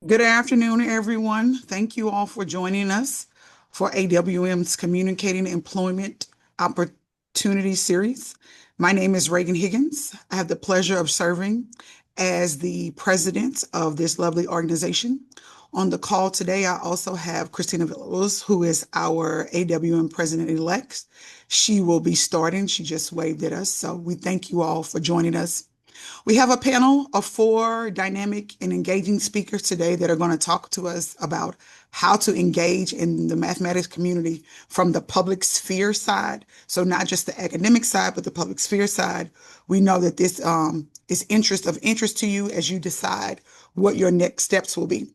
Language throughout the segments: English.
Good afternoon, everyone. Thank you all for joining us for AWM's Communicating Employment Opportunity Series. My name is Raegan Higgins. I have the pleasure of serving as the president of this lovely organization. On the call today, I also have Christina Villalobos, who is our AWM president-elect. She will be starting. She just waved at us. So we thank you all for joining us. We have a panel of four dynamic and engaging speakers today that are going to talk to us about how to engage in the mathematics community from the public sphere side. So not just the academic side, but the public sphere side. We know that this is of interest to you as you decide what your next steps will be.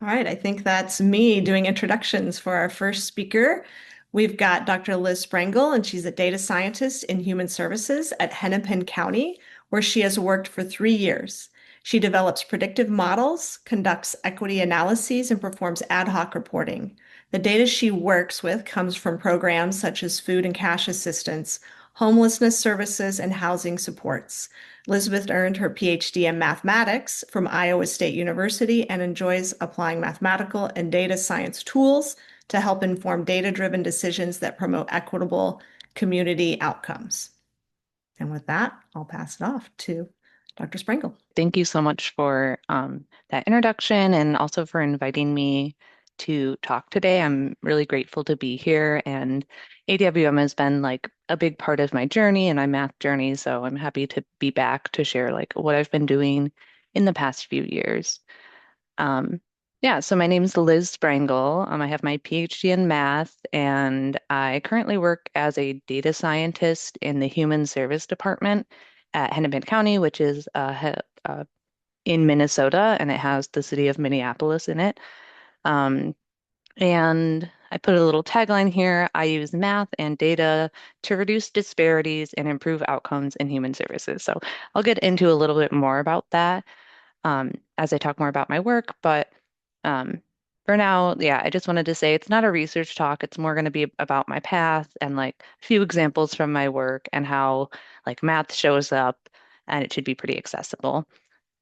All right, I think that's me doing introductions for our first speaker. We've got Dr. Liz Sprangel, and she's a data scientist in human services at Hennepin County, where she has worked for 3 years. She develops predictive models, conducts equity analyses, and performs ad hoc reporting. The data she works with comes from programs such as food and cash assistance, homelessness services, and housing supports. Elizabeth earned her PhD in mathematics from Iowa State University and enjoys applying mathematical and data science tools to help inform data-driven decisions that promote equitable community outcomes. And with that, I'll pass it off to Dr. Sprangel. Thank you so much for that introduction and also for inviting me to talk today. I'm really grateful to be here, and AWM has been like a big part of my journey and my math journey, so I'm happy to be back to share like what I've been doing in the past few years. Um, yeah, so my name is Liz Sprangel. I have my PhD in math, and I currently work as a data scientist in the Human Service Department at Hennepin County, which is in Minnesota, and it has the city of Minneapolis in it. Um, and I put a little tagline here. I use math and data to reduce disparities and improve outcomes in human services. So I'll get into a little bit more about that as I talk more about my work. But um, for now, yeah, I just wanted to say it's not a research talk. It's more going to be about my path and like a few examples from my work and how like math shows up, and it should be pretty accessible.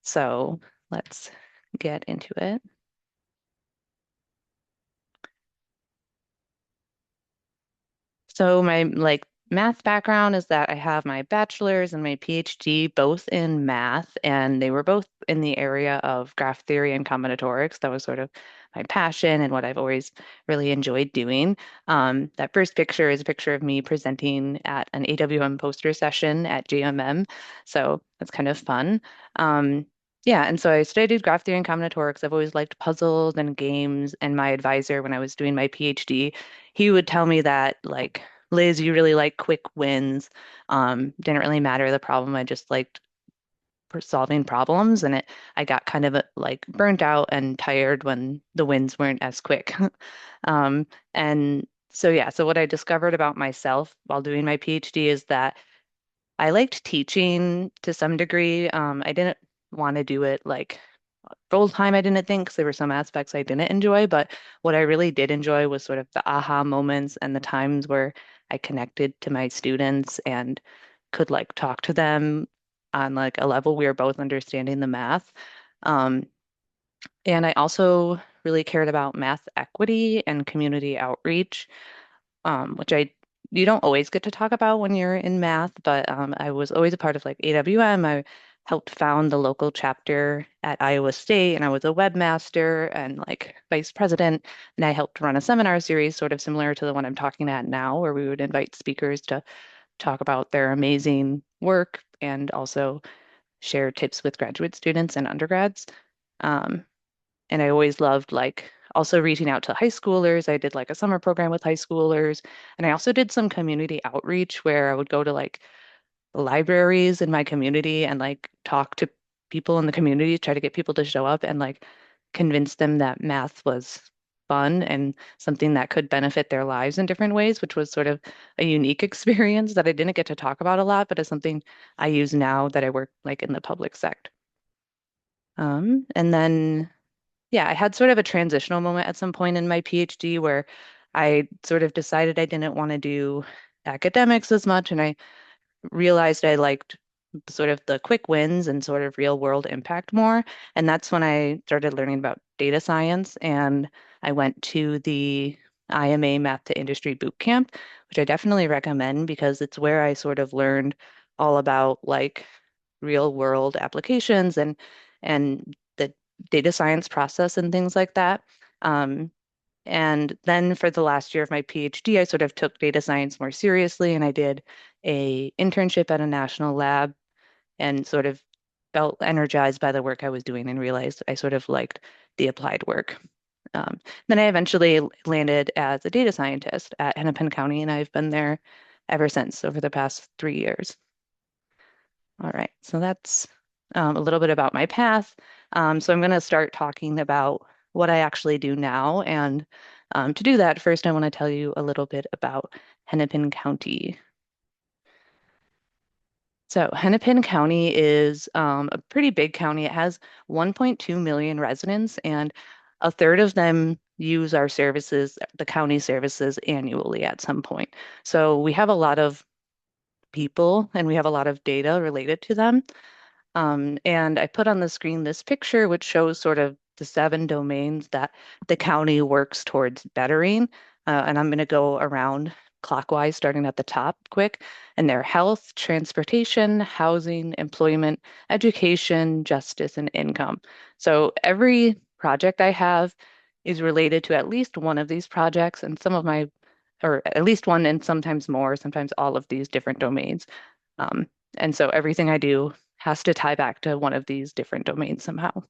So let's get into it. So my like math background is that I have my bachelor's and my PhD both in math, and they were both in the area of graph theory and combinatorics. That was sort of my passion and what I've always really enjoyed doing. That first picture is a picture of me presenting at an AWM poster session at JMM, so that's kind of fun. Um, yeah, and so I studied graph theory and combinatorics. I've always liked puzzles and games, and my advisor when I was doing my PhD, he would tell me that like Liz, you really like quick wins. Didn't really matter the problem. I just liked solving problems, and I got kind of like burnt out and tired when the wins weren't as quick. And so yeah, so what I discovered about myself while doing my PhD is that I liked teaching to some degree. I didn't want to do it like full time, I didn't think, 'cause there were some aspects I didn't enjoy, but what I really did enjoy was sort of the aha moments and the times where I connected to my students and could like talk to them on like a level we were both understanding the math. Um, and I also really cared about math equity and community outreach, which I you don't always get to talk about when you're in math, but I was always a part of like AWM. I helped found the local chapter at Iowa State, and I was a webmaster and like vice president, and I helped run a seminar series sort of similar to the one I'm talking at now, where we would invite speakers to talk about their amazing work and also share tips with graduate students and undergrads. Um, and I always loved like also reaching out to high schoolers. I did like a summer program with high schoolers. And I also did some community outreach where I would go to like libraries in my community and like talk to people in the community, try to get people to show up and like convince them that math was fun and something that could benefit their lives in different ways, which was sort of a unique experience that I didn't get to talk about a lot, but is something I use now that I work like in the public sector. And then yeah, I had sort of a transitional moment at some point in my PhD where I sort of decided I didn't want to do academics as much, and I realized I liked sort of the quick wins and sort of real world impact more. And that's when I started learning about data science. And I went to the IMA Math to Industry Boot Camp, which I definitely recommend because it's where I sort of learned all about like real world applications and the data science process and things like that. Um, and then for the last year of my PhD, I sort of took data science more seriously, and I did a internship at a national lab and sort of felt energized by the work I was doing and realized I sort of liked the applied work. Then I eventually landed as a data scientist at Hennepin County, and I've been there ever since over the past 3 years. All right, so that's a little bit about my path. So I'm going to start talking about what I actually do now. And to do that, first I want to tell you a little bit about Hennepin County. So Hennepin County is a pretty big county. It has 1.2 million residents, and a third of them use our services, the county services, annually at some point. So we have a lot of people and we have a lot of data related to them. And I put on the screen this picture, which shows sort of the 7 domains that the county works towards bettering. And I'm going to go around clockwise, starting at the top quick. And they're health, transportation, housing, employment, education, justice, and income. So every project I have is related to at least one of these projects, and some of my, or at least one and sometimes more, sometimes all of these different domains. Um, and so everything I do has to tie back to one of these different domains somehow.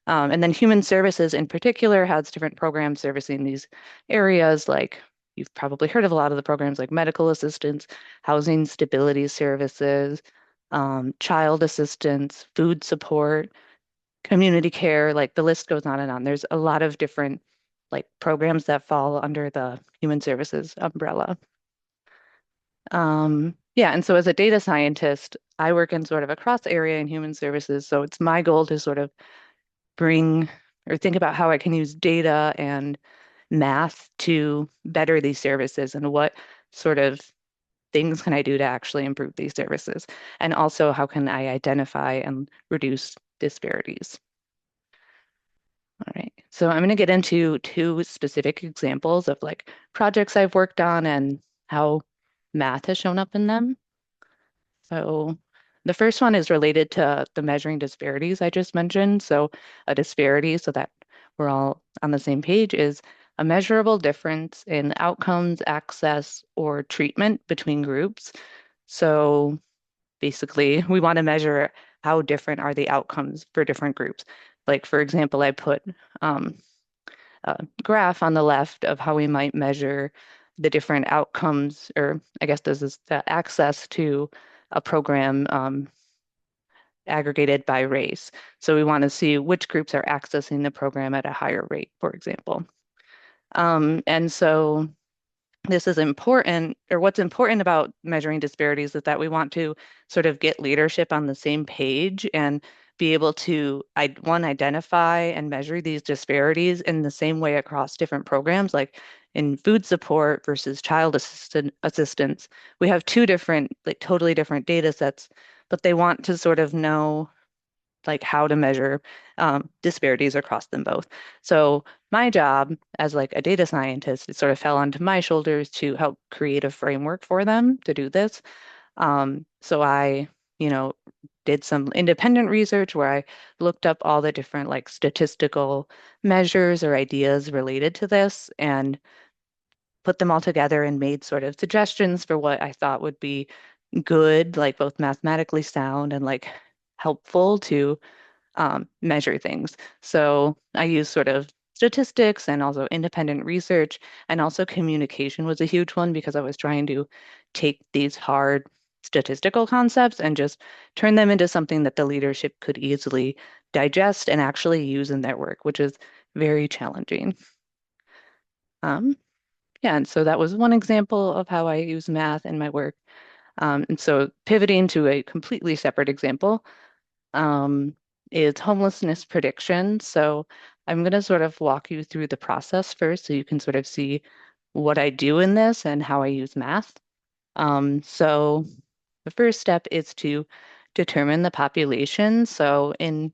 And then human services in particular has different programs servicing these areas, like you've probably heard of a lot of the programs like medical assistance, housing stability services, child assistance, food support, community care, like the list goes on and on. There's a lot of different like programs that fall under the human services umbrella. Yeah, and so as a data scientist, I work in sort of a cross area in human services. So it's my goal to sort of bring or think about how I can use data and math to better these services and what sort of things can I do to actually improve these services? And also, how can I identify and reduce disparities? All right, so I'm going to get into 2 specific examples of like projects I've worked on and how math has shown up in them. So the first one is related to the measuring disparities I just mentioned. So a disparity, so that we're all on the same page, is a measurable difference in outcomes, access, or treatment between groups. So basically, we want to measure how different are the outcomes for different groups. Like, for example, I put graph on the left of how we might measure the different outcomes, or I guess this is the access to a program aggregated by race. So we want to see which groups are accessing the program at a higher rate, for example. And so this is important, or what's important about measuring disparities is that we want to sort of get leadership on the same page and be able to, one, identify and measure these disparities in the same way across different programs, like in food support versus assistance. We have 2 different, like totally different data sets, but they want to sort of know like how to measure disparities across them both. So my job as like a data scientist, it sort of fell onto my shoulders to help create a framework for them to do this. So I, you know, did some independent research where I looked up all the different like statistical measures or ideas related to this and put them all together and made sort of suggestions for what I thought would be good, like both mathematically sound and like helpful to measure things. So I use sort of statistics and also independent research, and also communication was a huge one because I was trying to take these hard statistical concepts and just turn them into something that the leadership could easily digest and actually use in their work, which is very challenging. Um, yeah, and so that was one example of how I use math in my work. And so pivoting to a completely separate example, um, is homelessness prediction. So I'm going to sort of walk you through the process first so you can sort of see what I do in this and how I use math. So the first step is to determine the population. So in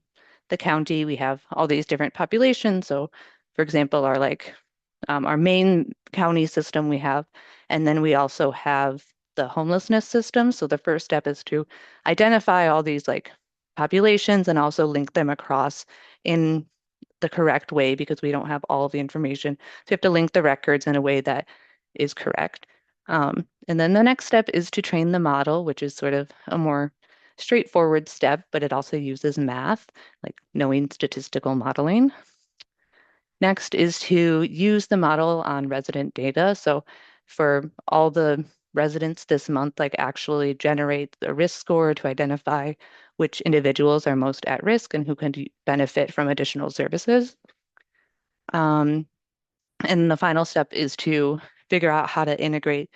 the county, we have all these different populations. So for example, our main county system we have, and then we also have the homelessness system. So the first step is to identify all these like populations and also link them across in the correct way because we don't have all of the information. So you have to link the records in a way that is correct. And then the next step is to train the model, which is sort of a more straightforward step, but it also uses math, like knowing statistical modeling. Next is to use the model on resident data. So for all the residents this month, like actually generate the risk score to identify which individuals are most at risk and who can benefit from additional services. Um, and the final step is to figure out how to integrate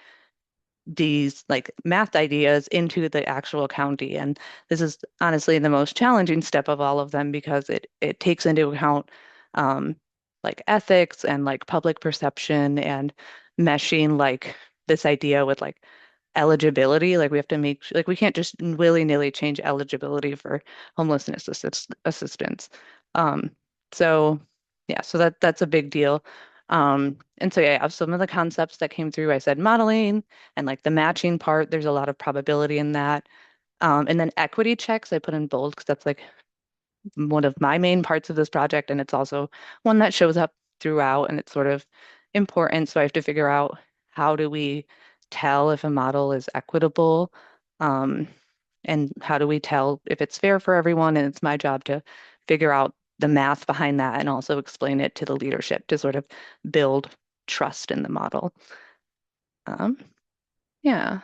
these like math ideas into the actual county. And this is honestly the most challenging step of all of them because it takes into account um, like ethics and like public perception and meshing like this idea with like eligibility. Like we have to like we can't just willy-nilly change eligibility for homelessness assistance. Um, so yeah, so that's a big deal. And so yeah, some of the concepts that came through, I said modeling and like the matching part, there's a lot of probability in that. And then equity checks, I put in bold because that's like one of my main parts of this project, and it's also one that shows up throughout, and it's sort of important. So I have to figure out how do we tell if a model is equitable, um, and how do we tell if it's fair for everyone? And it's my job to figure out the math behind that and also explain it to the leadership to sort of build trust in the model. Um, yeah.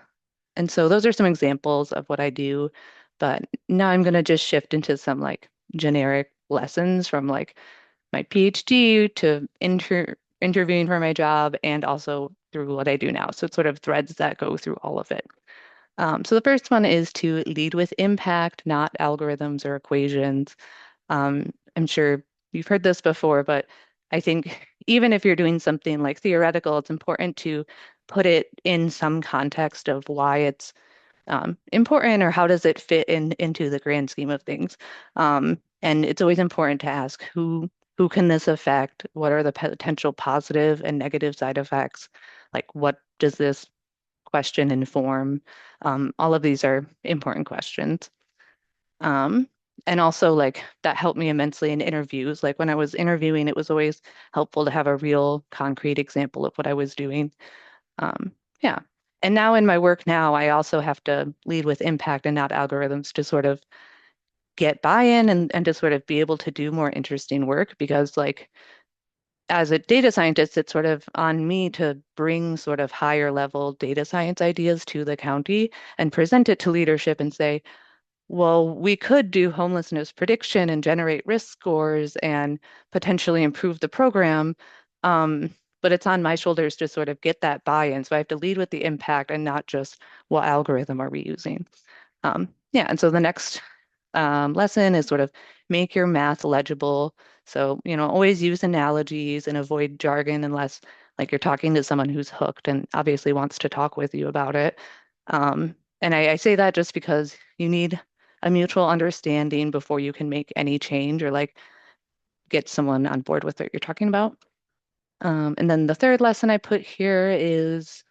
And so those are some examples of what I do. But now I'm going to just shift into some like generic lessons from like my PhD to interviewing for my job and also through what I do now. So it's sort of threads that go through all of it. So the first one is to lead with impact, not algorithms or equations. I'm sure you've heard this before, but I think even if you're doing something like theoretical, it's important to put it in some context of why it's important or how does it fit into the grand scheme of things. And it's always important to ask who can this affect? What are the potential positive and negative side effects? Like what does this question inform? All of these are important questions. Um, and also like that helped me immensely in interviews. Like when I was interviewing, it was always helpful to have a real concrete example of what I was doing. Yeah. And now in my work now, I also have to lead with impact and not algorithms to sort of get buy-in and to sort of be able to do more interesting work because like as a data scientist, it's sort of on me to bring sort of higher level data science ideas to the county and present it to leadership and say, well, we could do homelessness prediction and generate risk scores and potentially improve the program. But it's on my shoulders to sort of get that buy-in. So I have to lead with the impact and not just what algorithm are we using. Yeah, and so the next lesson is sort of make your math legible. So, always use analogies and avoid jargon unless like you're talking to someone who's hooked and obviously wants to talk with you about it. And I say that just because you need a mutual understanding before you can make any change or like get someone on board with what you're talking about. And then the third lesson I put here is,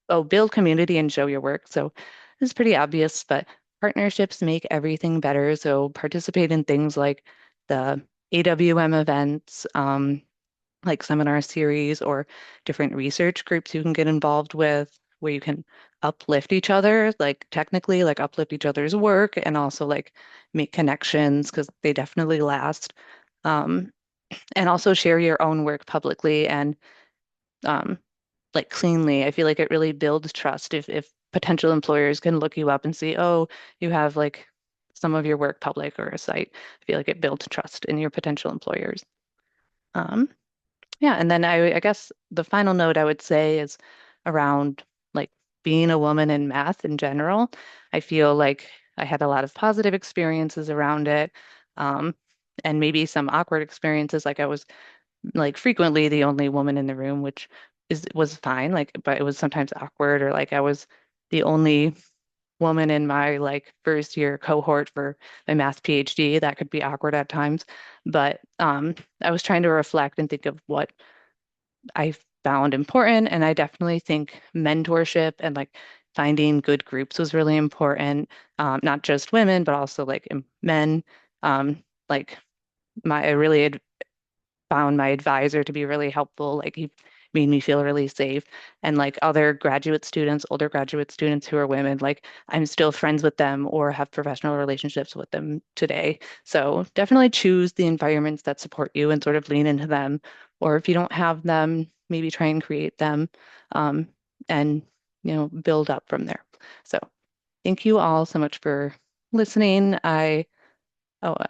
oh, build community and show your work. So this is pretty obvious, but partnerships make everything better. So participate in things like the AWM events, like seminar series or different research groups you can get involved with where you can uplift each other, like technically like uplift each other's work and also like make connections because they definitely last. Um, and also share your own work publicly and um, like cleanly. I feel like it really builds trust if potential employers can look you up and see, oh, you have like some of your work public or a site. I feel like it builds trust in your potential employers. Um, yeah, and then I guess the final note I would say is around like being a woman in math in general. I feel like I had a lot of positive experiences around it, um, and maybe some awkward experiences. Like I was like frequently the only woman in the room, which was fine. Like, but it was sometimes awkward, or like I was the only woman in my like first year cohort for my math PhD. That could be awkward at times, but I was trying to reflect and think of what I found important. And I definitely think mentorship and like finding good groups was really important. Not just women, but also like men. Like I really found my advisor to be really helpful. Like he made me feel really safe. And like other graduate students, older graduate students who are women, like I'm still friends with them or have professional relationships with them today. So definitely choose the environments that support you and sort of lean into them. Or if you don't have them, maybe try and create them, um, and build up from there. So thank you all so much for listening. I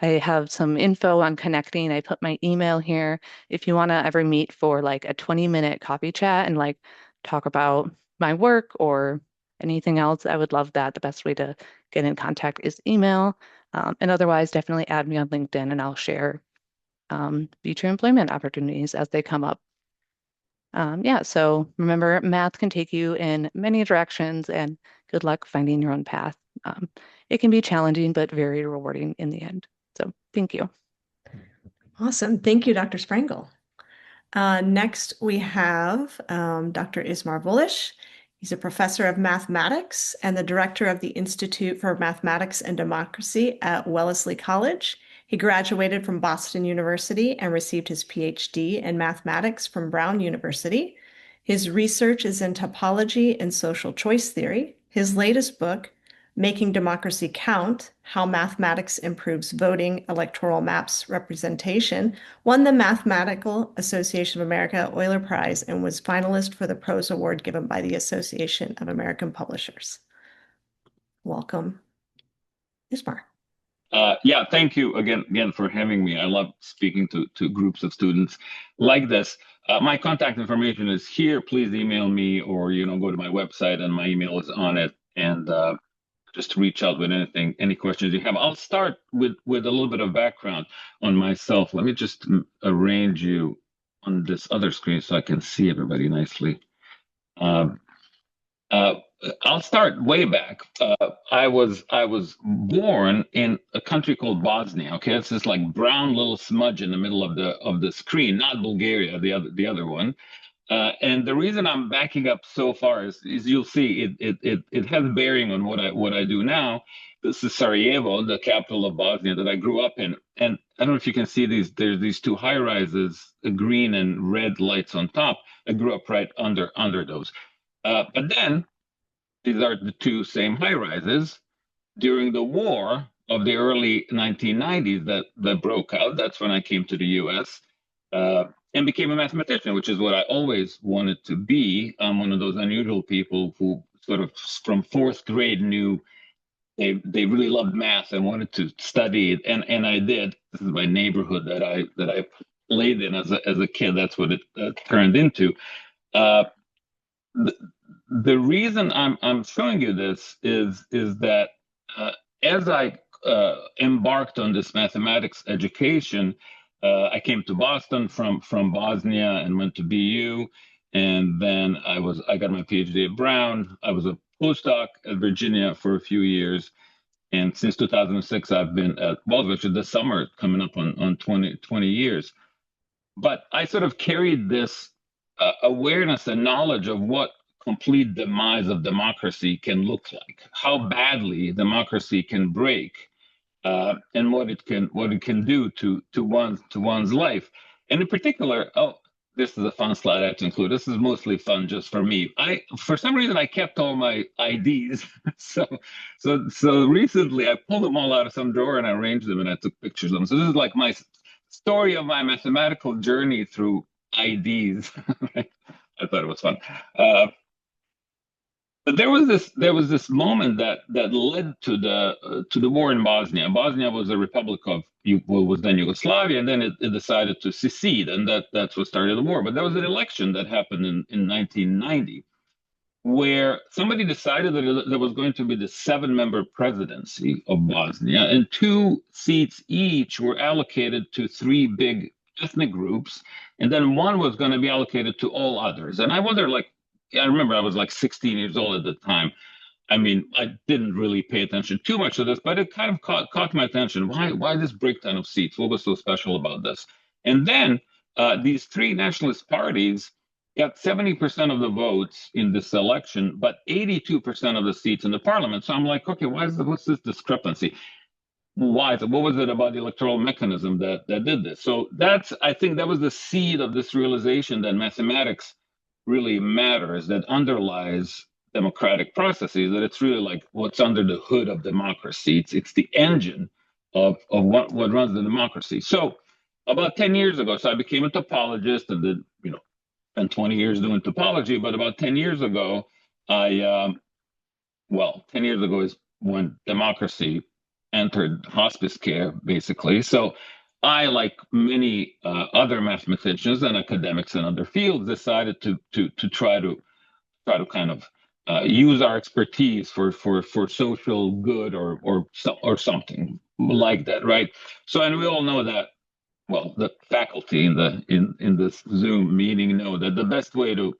have some info on connecting. I put my email here. If you want to ever meet for like a 20-minute coffee chat and like talk about my work or anything else, I would love that. The best way to get in contact is email. And otherwise, definitely add me on LinkedIn and I'll share future employment opportunities as they come up. Yeah, so remember, math can take you in many directions and good luck finding your own path. Um, it can be challenging, but very rewarding in the end. So thank you. Awesome. Thank you, Dr. Sprangel. Next, we have Dr. Ismar Volić. He's a professor of mathematics and the director of the Institute for Mathematics and Democracy at Wellesley College. He graduated from Boston University and received his PhD in mathematics from Brown University. His research is in topology and social choice theory. His latest book, Making Democracy Count: How Mathematics Improves Voting, Electoral Maps Representation, won the Mathematical Association of America Euler Prize and was finalist for the Prose Award given by the Association of American Publishers. Welcome, Ismar. Yeah, thank you again for having me. I love speaking to groups of students like this. My contact information is here. Please email me or go to my website and my email is on it. And just reach out with any questions you have. I'll start with a little bit of background on myself. Let me just arrange you on this other screen so I can see everybody nicely. I'll start way back. I was born in a country called Bosnia. Okay, it's this like brown little smudge in the middle of the screen, not Bulgaria, the other one. And the reason I'm backing up so far is you'll see it has bearing on what I do now. This is Sarajevo, the capital of Bosnia that I grew up in. And I don't know if you can see these. There's these two high rises, green and red lights on top. I grew up right under those. But then these are the two same high rises during the war of the early 1990s that broke out. That's when I came to the U.S. And became a mathematician, which is what I always wanted to be. I'm one of those unusual people who sort of from fourth grade knew they really loved math and wanted to study it, and I did. This is my neighborhood that I played in as a kid. That's what it turned into. The reason I'm showing you this is that as I embarked on this mathematics education, I came to Boston from Bosnia and went to BU, and then I got my PhD at Brown. I was a postdoc at Virginia for a few years, and since 2006 I've been at Volić. This summer coming up on 20 years. But I sort of carried this awareness and knowledge of what complete demise of democracy can look like, how badly democracy can break, and what it can do to one's life. And in particular, this is a fun slide I have to include. This is mostly fun just for me. For some reason I kept all my IDs, so recently I pulled them all out of some drawer and I arranged them and I took pictures of them. So this is like my story of my mathematical journey through IDs. I thought it was fun. But there was this moment that led to the war in Bosnia. Bosnia was a republic of what was then Yugoslavia, and then it decided to secede, and that's what started the war. But there was an election that happened in 1990, where somebody decided that there was going to be the 7-member presidency of Bosnia, and 2 seats each were allocated to 3 big ethnic groups, and then 1 was going to be allocated to all others. And I wonder, like, I remember I was like 16 years old at the time. I mean, I didn't really pay attention too much to this, but it kind of caught my attention. Why this breakdown of seats? What was so special about this? And then these three nationalist parties got 70% of the votes in this election, but 82% of the seats in the parliament. So I'm like, okay, what's this discrepancy? Why? What was it about the electoral mechanism that did this? So I think that was the seed of this realization that mathematics really matters, that underlies democratic processes, that it's really like what's under the hood of democracy. It's the engine of what runs the democracy. So about 10 years ago, so I became a topologist and did, spent 20 years doing topology, but about 10 years ago, 10 years ago is when democracy entered hospice care, basically. So I, like many other mathematicians and academics in other fields, decided to try to kind of use our expertise for social good or something like that, right? So, and we all know that. Well, the faculty in this Zoom meeting know that the best way to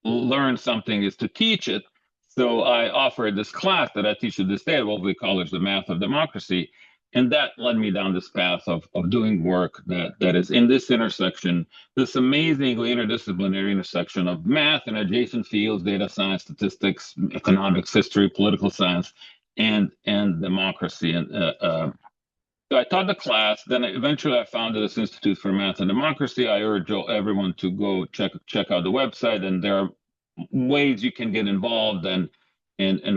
learn something is to teach it. So I offered this class that I teach to this day at Wellesley College, the Math of Democracy. And that led me down this path of doing work that is in this intersection, this amazingly interdisciplinary intersection of math and adjacent fields, data science, statistics, economics, history, political science, and democracy. And so I taught the class. Then eventually I founded this Institute for Math and Democracy. I urge everyone to go check out the website, and there are ways you can get involved and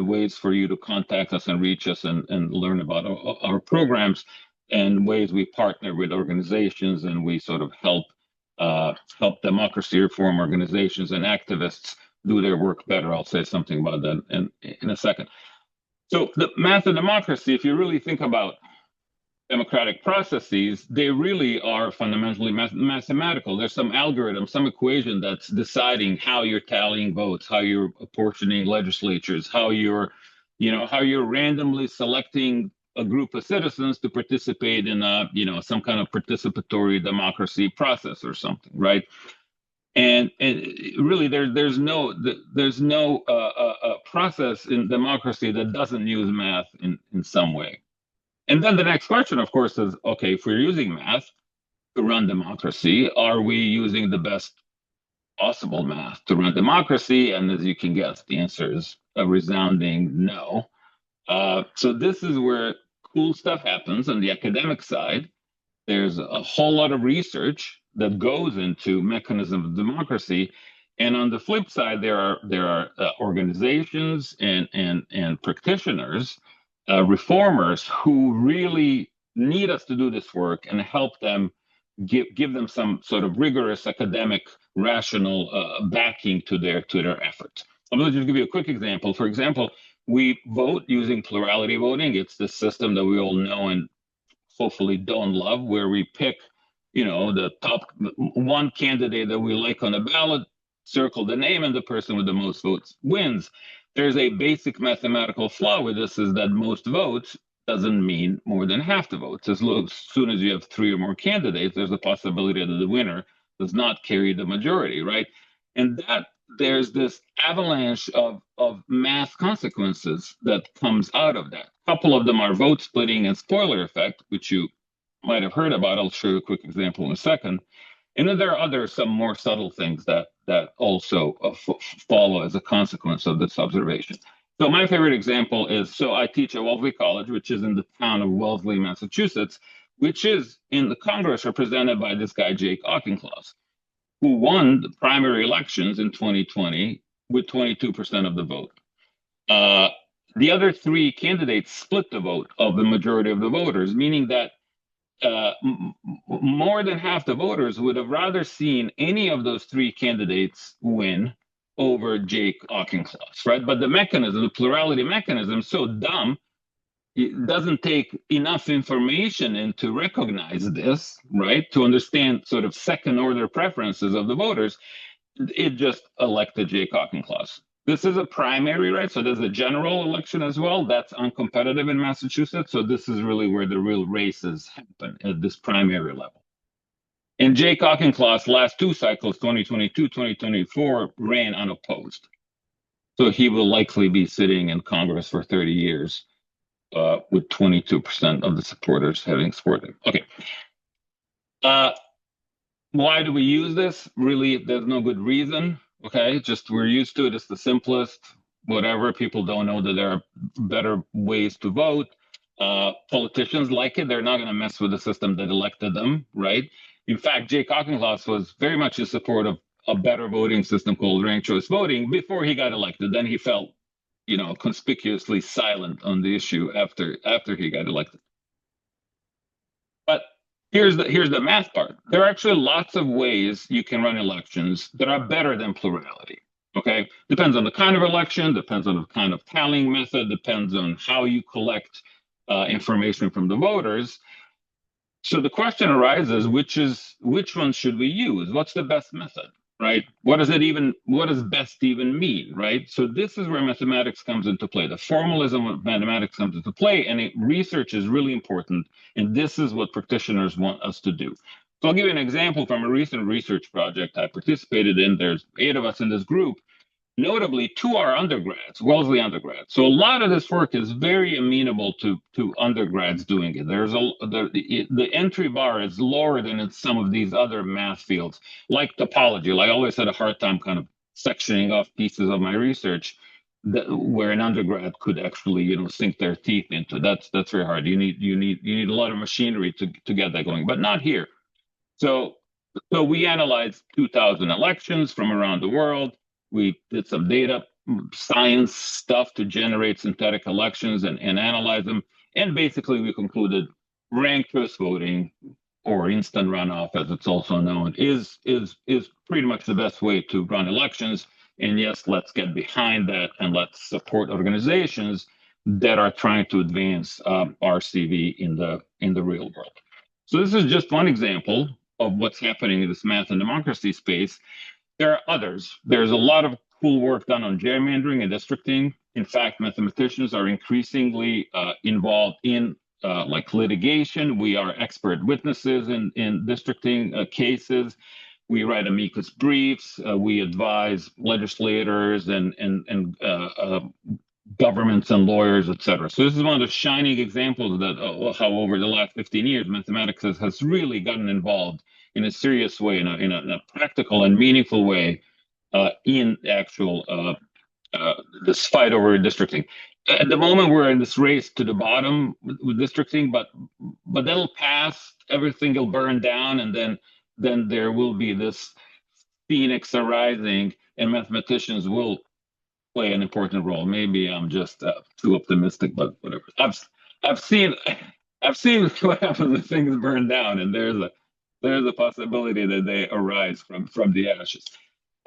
ways for you to contact us and reach us and learn about our programs, and ways we partner with organizations and we sort of help democracy reform organizations and activists do their work better. I'll say something about that in a second. So the math and democracy, if you really think about democratic processes, they really are fundamentally mathematical. There's some algorithm, some equation that's deciding how you're tallying votes, how you're apportioning legislatures, how you're randomly selecting a group of citizens to participate in some kind of participatory democracy process or something, right? And really, there's no process in democracy that doesn't use math in some way. And then the next question, of course, is, okay, if we're using math to run democracy, are we using the best possible math to run democracy? And as you can guess, the answer is a resounding no. So this is where cool stuff happens on the academic side. There's a whole lot of research that goes into mechanisms of democracy. And on the flip side, there are organizations and practitioners, reformers who really need us to do this work and help them give them some sort of rigorous academic, rational backing to their efforts. I'm going to just give you a quick example. For example, we vote using plurality voting. It's the system that we all know and hopefully don't love, where we pick, the top one candidate that we like on the ballot, circle the name, and the person with the most votes wins. There's a basic mathematical flaw with this, is that most votes doesn't mean more than half the votes. As soon as you have three or more candidates, there's a possibility that the winner does not carry the majority, right? And that there's this avalanche of math consequences that comes out of that. A couple of them are vote splitting and spoiler effect, which you might have heard about. I'll show you a quick example in a second. And then there are some more subtle things that also follow as a consequence of this observation. So my favorite example is, so I teach at Wellesley College, which is in the town of Wellesley, Massachusetts, which is in the Congress represented by this guy, Jake Auchincloss, who won the primary elections in 2020 with 22% of the vote. The other three candidates split the vote of the majority of the voters, meaning that more than half the voters would have rather seen any of those three candidates win over Jake Auchincloss, right? But the mechanism, the plurality mechanism, is so dumb, it doesn't take enough information in to recognize this, right? To understand sort of second order preferences of the voters. It just elected Jake Auchincloss. This is a primary, right? So there's a general election as well. That's uncompetitive in Massachusetts. So this is really where the real races happen, at this primary level. And Jake Auchincloss, last two cycles, 2022, 2024, ran unopposed. So he will likely be sitting in Congress for 30 years with 22% of the supporters having supported him. Okay. Why do we use this? Really, there's no good reason. Okay, just we're used to it. It's the simplest. Whatever, people don't know that there are better ways to vote. Politicians like it. They're not going to mess with the system that elected them, right? In fact, Jay Auchincloss was very much in support of a better voting system called ranked choice voting before he got elected. Then he felt, conspicuously silent on the issue after he got elected. But here's the math part. There are actually lots of ways you can run elections that are better than plurality. Okay, depends on the kind of election, depends on the kind of tallying method, depends on how you collect information from the voters. So the question arises, which one should we use? What's the best method, right? What does best even mean, right? So this is where mathematics comes into play. The formalism of mathematics comes into play, and research is really important. And this is what practitioners want us to do. So I'll give you an example from a recent research project I participated in. There's 8 of us in this group. Notably, 2 are undergrads, Wellesley undergrads. So a lot of this work is very amenable to undergrads doing it. The entry bar is lower than in some of these other math fields, like topology. Like I always had a hard time kind of sectioning off pieces of my research where an undergrad could actually, sink their teeth into. That's very hard. You need a lot of machinery to get that going, but not here. So we analyzed 2,000 elections from around the world. We did some data science stuff to generate synthetic elections and analyze them. And basically, we concluded ranked choice voting, or instant runoff, as it's also known, is pretty much the best way to run elections. And yes, let's get behind that and let's support organizations that are trying to advance RCV in the real world. So this is just one example of what's happening in this math and democracy space. There are others. There's a lot of cool work done on gerrymandering and districting. In fact, mathematicians are increasingly involved in litigation. We are expert witnesses in districting cases. We write amicus briefs. We advise legislators and governments and lawyers, et cetera. So this is one of the shining examples that how over the last 15 years, mathematics has really gotten involved in a serious way, in a practical and meaningful way, in actual this fight over districting. At the moment, we're in this race to the bottom with districting, but that'll pass. Everything will burn down, and then there will be this phoenix arising, and mathematicians will play an important role. Maybe I'm just too optimistic, but whatever. I've seen what happens when things burn down, and there's a possibility that they arise from the ashes.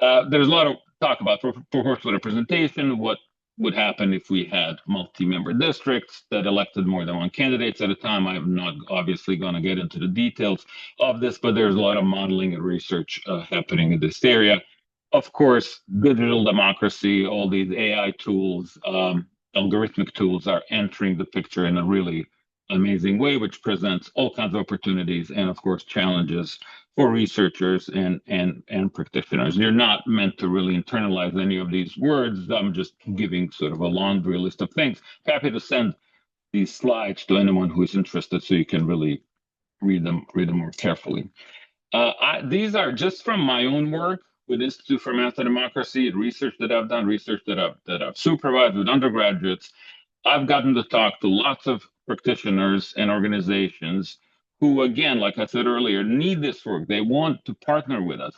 There's a lot of talk about proportional representation. What would happen if we had multi-member districts that elected more than one candidate at a time? I'm not obviously going to get into the details of this, but there's a lot of modeling and research happening in this area. Of course, digital democracy, all these AI tools, algorithmic tools are entering the picture in a really amazing way, which presents all kinds of opportunities and, of course, challenges for researchers and practitioners. You're not meant to really internalize any of these words. I'm just giving sort of a laundry list of things. Happy to send these slides to anyone who is interested so you can really read them more carefully. These are just from my own work with Institute for Math and Democracy, research that I've done, research that I've supervised with undergraduates. I've gotten to talk to lots of practitioners and organizations who, again, like I said earlier, need this work. They want to partner with us.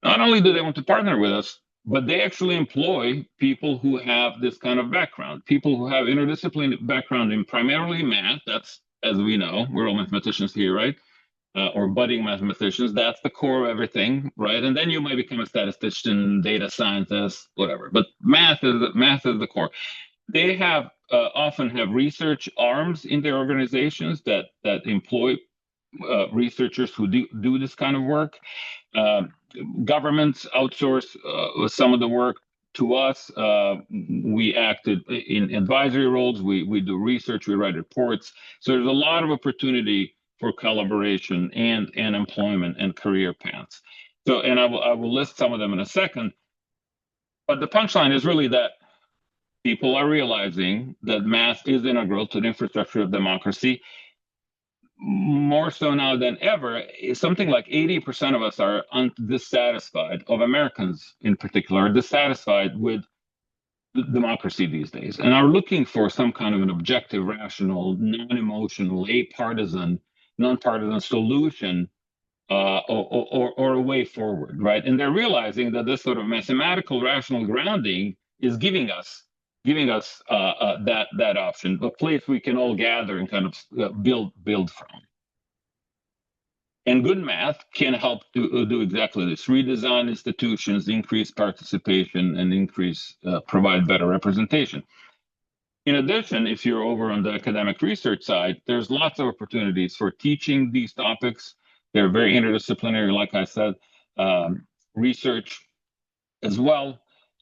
Not only do they want to partner with us, but they actually employ people who have this kind of background, people who have interdisciplinary background in primarily math. That's, as we know, we're all mathematicians here, right? Or budding mathematicians. That's the core of everything, right? And then you might become a statistician, data scientist, whatever. But math is the core. They have often have research arms in their organizations that employ researchers who do this kind of work. Governments outsource some of the work to us. We acted in advisory roles. We do research. We write reports. So there's a lot of opportunity for collaboration and employment and career paths. So, and I will list some of them in a second. But the punchline is really that people are realizing that math is integral to the infrastructure of democracy. More so now than ever, something like 80% of us are dissatisfied, of Americans in particular, are dissatisfied with democracy these days and are looking for some kind of an objective, rational, non-emotional, non-partisan solution or a way forward, right? And they're realizing that this sort of mathematical, rational grounding is giving us that option, a place we can all gather and kind of build from. And good math can help do exactly this: redesign institutions, increase participation, and provide better representation. In addition, if you're over on the academic research side, there's lots of opportunities for teaching these topics. They're very interdisciplinary, like I said, research as well,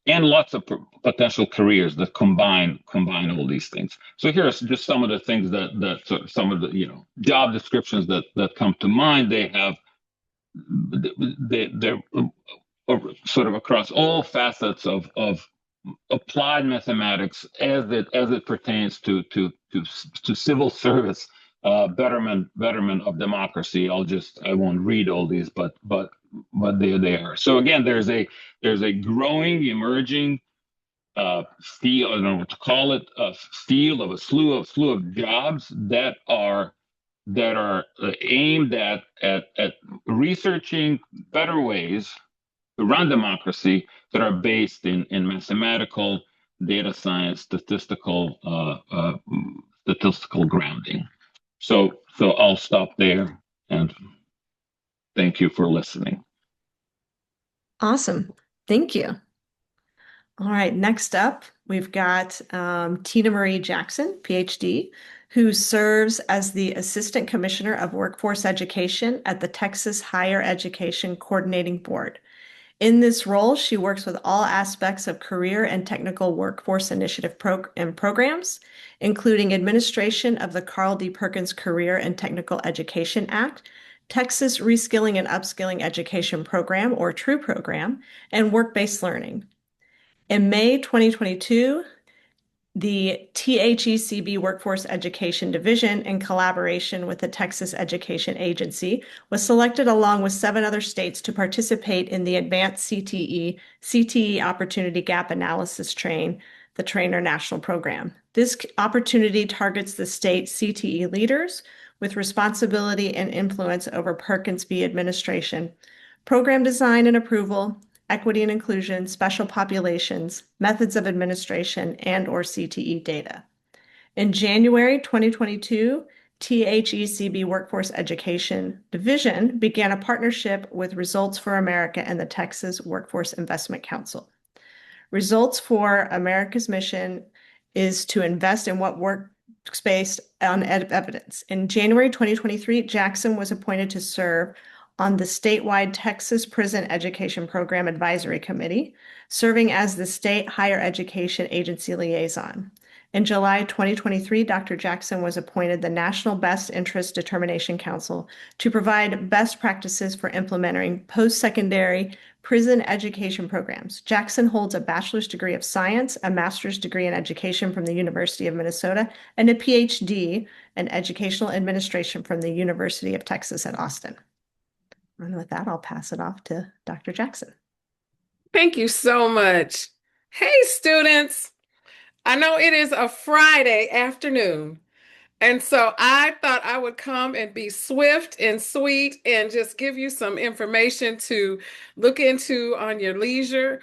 and lots of potential careers that combine all these things. So here's just some of the things that some of the job descriptions that come to mind. They're sort of across all facets of applied mathematics as it pertains to civil service, betterment of democracy. I won't read all these, but they are. So again, there's a growing, emerging field, I don't know what to call it, a field of a slew of jobs that are aimed at researching better ways to run democracy that are based in mathematical, data science, statistical grounding. So I'll stop there and thank you for listening. Awesome. Thank you. All right, next up, we've got Tina Marie Jackson, PhD, who serves as the Assistant Commissioner of Workforce Education at the Texas Higher Education Coordinating Board. In this role, she works with all aspects of career and technical workforce initiative programs, including administration of the Carl D. Perkins Career and Technical Education Act, Texas Reskilling and Upskilling Education Program, or TRUE program, and work-based learning. In May 2022, the THECB Workforce Education Division, in collaboration with the Texas Education Agency, was selected along with 7 other states to participate in the Advanced CTE Opportunity Gap Analysis the Trainer National Program. This opportunity targets the state CTE leaders with responsibility and influence over Perkins v. administration, program design and approval, equity and inclusion, special populations, methods of administration, and/or CTE data. In January 2022, THECB Workforce Education Division began a partnership with Results for America and the Texas Workforce Investment Council. Results for America's mission is to invest in what works based on evidence. In January 2023, Jackson was appointed to serve on the statewide Texas Prison Education Program Advisory Committee, serving as the State Higher Education Agency Liaison. In July 2023, Dr. Jackson was appointed the National Best Interest Determination Council to provide best practices for implementing post-secondary prison education programs. Jackson holds a bachelor's degree of science, a master's degree in education from the University of Minnesota, and a PhD in educational administration from the University of Texas at Austin. And with that, I'll pass it off to Dr. Jackson. Thank you so much. Hey, students. I know it is a Friday afternoon, and so I thought I would come and be swift and sweet and just give you some information to look into on your leisure.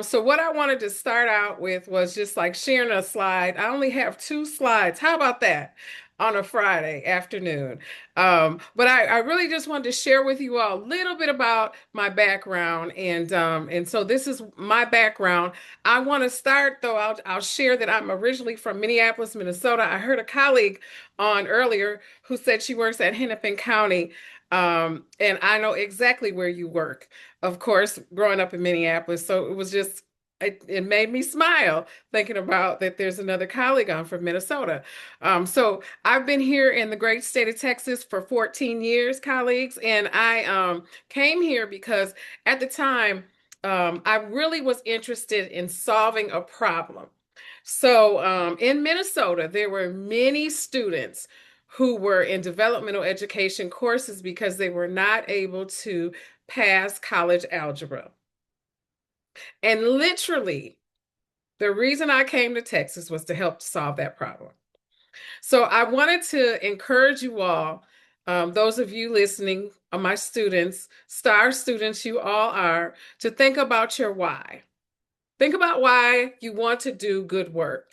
So what I wanted to start out with was just like sharing a slide. I only have 2 slides. How about that? On a Friday afternoon. But I really just wanted to share with you all a little bit about my background. And so this is my background. I want to start, though, I'll share that I'm originally from Minneapolis, Minnesota. I heard a colleague on earlier who said she works at Hennepin County. And I know exactly where you work, of course, growing up in Minneapolis. So it was just it made me smile thinking about that there's another colleague on from Minnesota. So I've been here in the great state of Texas for 14 years, colleagues, and I came here because at the time I really was interested in solving a problem. So in Minnesota, there were many students who were in developmental education courses because they were not able to pass college algebra. And literally, the reason I came to Texas was to help solve that problem. So I wanted to encourage you all, those of you listening, my students, star students you all are, to think about your why. Think about why you want to do good work.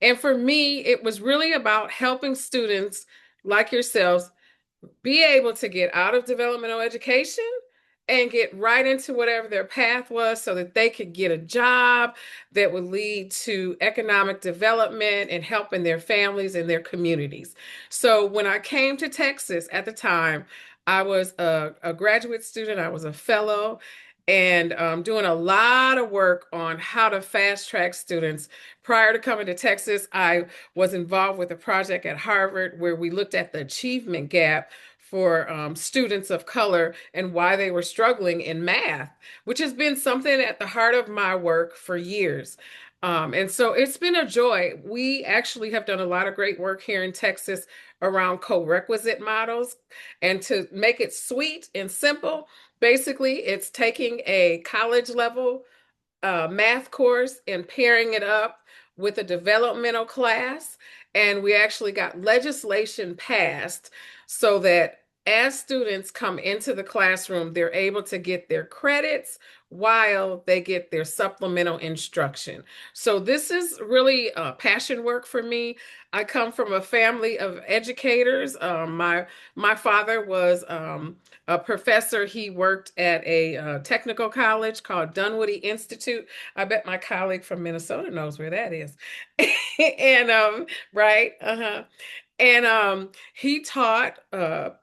And for me, it was really about helping students like yourselves be able to get out of developmental education and get right into whatever their path was so that they could get a job that would lead to economic development and helping their families and their communities. So when I came to Texas at the time, I was a graduate student, I was a fellow, and doing a lot of work on how to fast track students. Prior to coming to Texas, I was involved with a project at Harvard where we looked at the achievement gap for students of color and why they were struggling in math, which has been something at the heart of my work for years. And so it's been a joy. We actually have done a lot of great work here in Texas around co-requisite models. And to make it sweet and simple, basically it's taking a college level math course and pairing it up with a developmental class. And we actually got legislation passed so that as students come into the classroom, they're able to get their credits while they get their supplemental instruction. So this is really passion work for me. I come from a family of educators. My father was a professor. He worked at a technical college called Dunwoody Institute. I bet my colleague from Minnesota knows where that is. And right, and he taught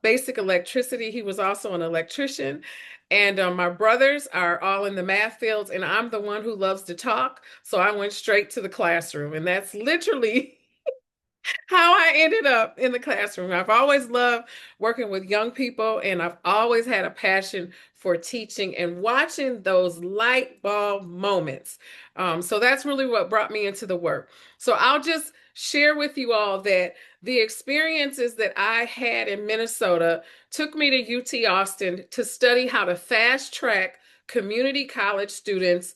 basic electricity. He was also an electrician. And my brothers are all in the math fields, and I'm the one who loves to talk. So I went straight to the classroom, and that's literally how I ended up in the classroom. I've always loved working with young people, and I've always had a passion for teaching and watching those light bulb moments. So that's really what brought me into the work. So I'll just share with you all that the experiences that I had in Minnesota took me to UT Austin to study how to fast track community college students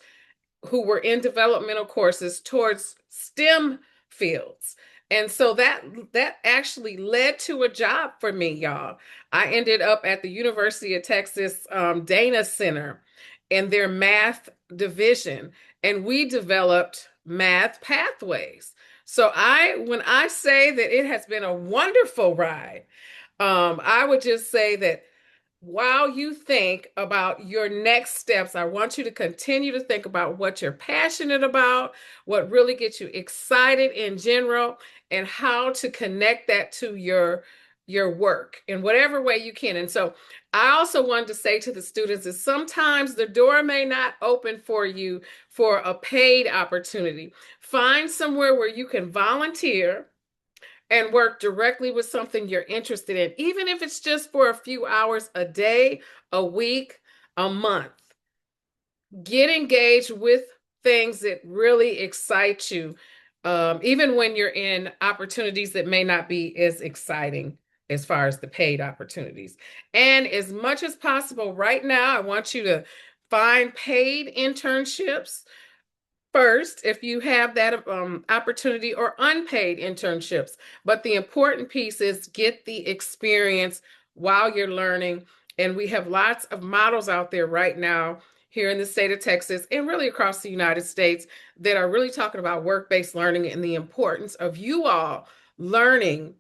who were in developmental courses towards STEM fields. And so that actually led to a job for me, y'all. I ended up at the University of Texas Dana Center in their math division, and we developed math pathways. So when I say that it has been a wonderful ride, I would just say that while you think about your next steps, I want you to continue to think about what you're passionate about, what really gets you excited in general, and how to connect that to your work in whatever way you can. And so I also wanted to say to the students that sometimes the door may not open for you for a paid opportunity. Find somewhere where you can volunteer and work directly with something you're interested in, even if it's just for a few hours a day, a week, a month. Get engaged with things that really excite you, even when you're in opportunities that may not be as exciting as far as the paid opportunities. And as much as possible, right now, I want you to find paid internships first if you have that opportunity, or unpaid internships. But the important piece is get the experience while you're learning. And we have lots of models out there right now here in the state of Texas and really across the United States that are really talking about work-based learning and the importance of you all learning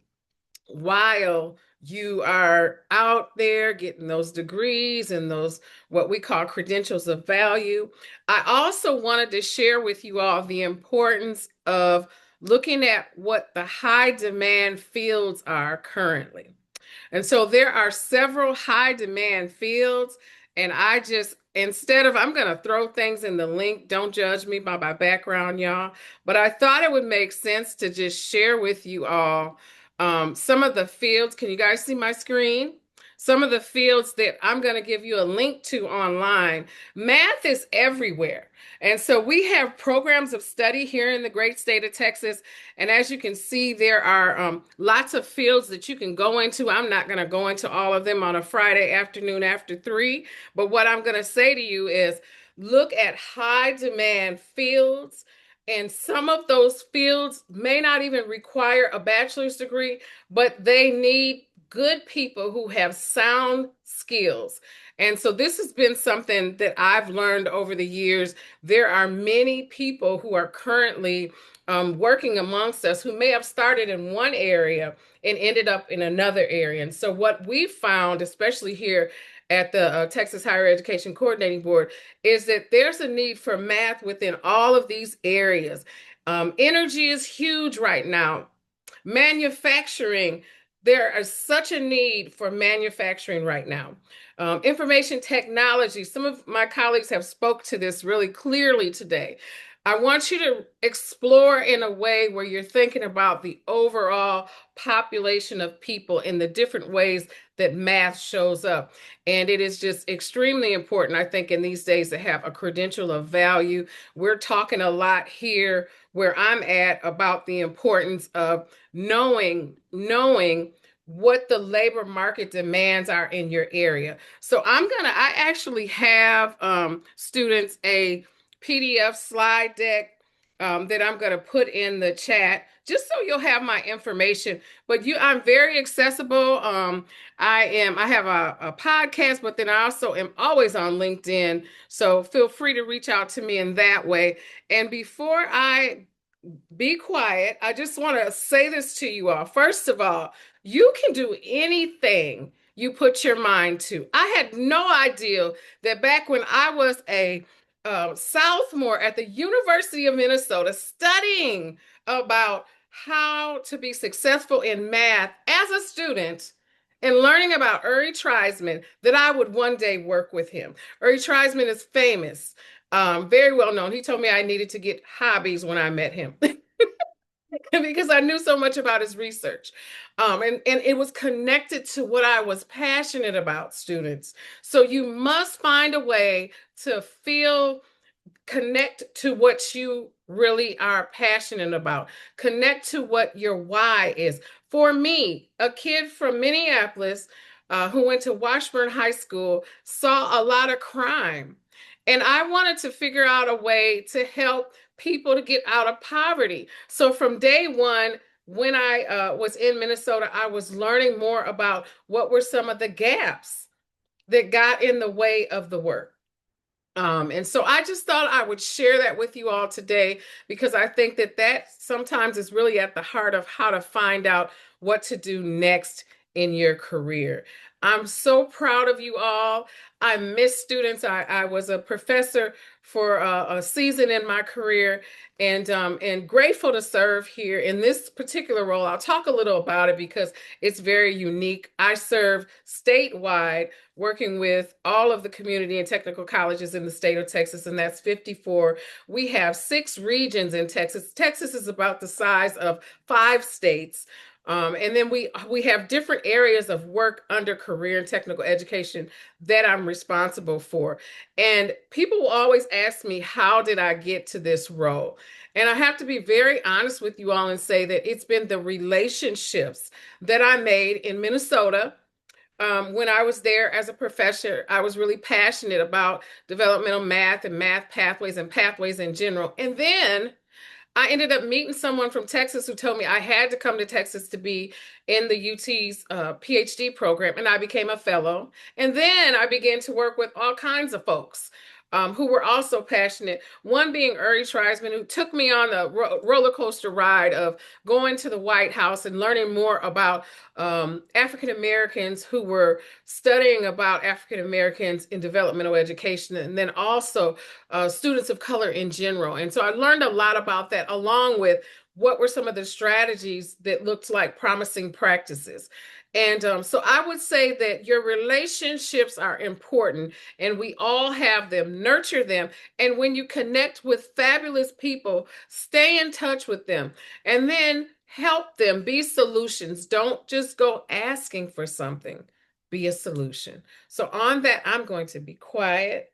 while you are out there getting those degrees and those what we call credentials of value. I also wanted to share with you all the importance of looking at what the high demand fields are currently. And so there are several high demand fields, and I just, I'm going to throw things in the link. Don't judge me by my background, y'all. But I thought it would make sense to just share with you all some of the fields. Can you guys see my screen? some of the fields that I'm going to give you a link to online, math is everywhere. And so we have programs of study here in the great state of Texas. And as you can see, there are lots of fields that you can go into. I'm not going to go into all of them on a Friday afternoon after 3. But what I'm going to say to you is look at high demand fields. And some of those fields may not even require a bachelor's degree, but they need good people who have sound skills. And so this has been something that I've learned over the years. There are many people who are currently working amongst us who may have started in one area and ended up in another area. And so what we found, especially here at the Texas Higher Education Coordinating Board, is that there's a need for math within all of these areas. Energy is huge right now. Manufacturing, there is such a need for manufacturing right now. Information technology, some of my colleagues have spoke to this really clearly today. I want you to explore in a way where you're thinking about the overall population of people in the different ways that math shows up. And it is just extremely important, I think, in these days to have a credential of value. We're talking a lot here where I'm at about the importance of knowing what the labor market demands are in your area. So I actually have students a PDF slide deck that I'm going to put in the chat just so you'll have my information. But I'm very accessible. I have a podcast, but then I also am always on LinkedIn. So feel free to reach out to me in that way. And before I be quiet, I just want to say this to you all. First of all, you can do anything you put your mind to. I had no idea that back when I was a sophomore at the University of Minnesota studying about how to be successful in math as a student and learning about Uri Treisman, that I would one day work with him. Uri Treisman is famous, very well known. He told me I needed to get hobbies when I met him. Because I knew so much about his research. And it was connected to what I was passionate about, students. So you must find a way to connect to what you really are passionate about. Connect to what your why is. For me, a kid from Minneapolis who went to Washburn High School saw a lot of crime. And I wanted to figure out a way to help people to get out of poverty. So from day one, when I was in Minnesota, I was learning more about what were some of the gaps that got in the way of the work. And so I just thought I would share that with you all today, because I think that sometimes is really at the heart of how to find out what to do next in your career. I'm so proud of you all. I miss students. I was a professor for a season in my career, and grateful to serve here in this particular role. I'll talk a little about it because it's very unique. I serve statewide, working with all of the community and technical colleges in the state of Texas, and that's 54. We have 6 regions in Texas. Texas is about the size of 5 states. And then we have different areas of work under career and technical education that I'm responsible for. And people will always ask me, how did I get to this role? And I have to be very honest with you all and say that it's been the relationships that I made in Minnesota. When I was there as a professor, I was really passionate about developmental math and math pathways and pathways in general. And then I ended up meeting someone from Texas who told me I had to come to Texas to be in the UT's PhD program, and I became a fellow. And then I began to work with all kinds of folks who were also passionate. One being Uri Treisman, who took me on a roller coaster ride of going to the White House and learning more about African Americans who were studying about African Americans in developmental education, and then also students of color in general. And so I learned a lot about that, along with what were some of the strategies that looked like promising practices. And so I would say that your relationships are important, and we all have them. Nurture them. And when you connect with fabulous people, stay in touch with them, and then help them be solutions. Don't just go asking for something. be a solution. So on that, I'm going to be quiet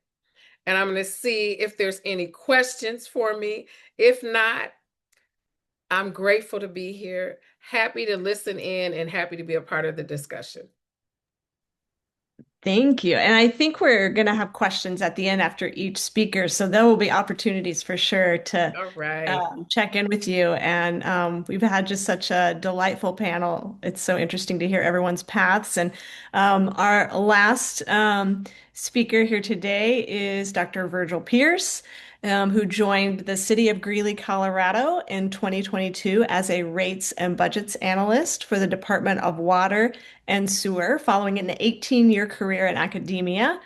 and I'm going to see if there's any questions for me. If not, I'm grateful to be here, happy to listen in, and happy to be a part of the discussion. Thank you. And I think we're going to have questions at the end after each speaker. So there will be opportunities for sure to All right. check in with you. And we've had just such a delightful panel. It's so interesting to hear everyone's paths. And our last speaker here today is Dr. Virgil Pierce, who joined the city of Greely, Colorado in 2022 as a rates and budgets analyst for the Department of Water and Sewer, following an 18-year career in academia.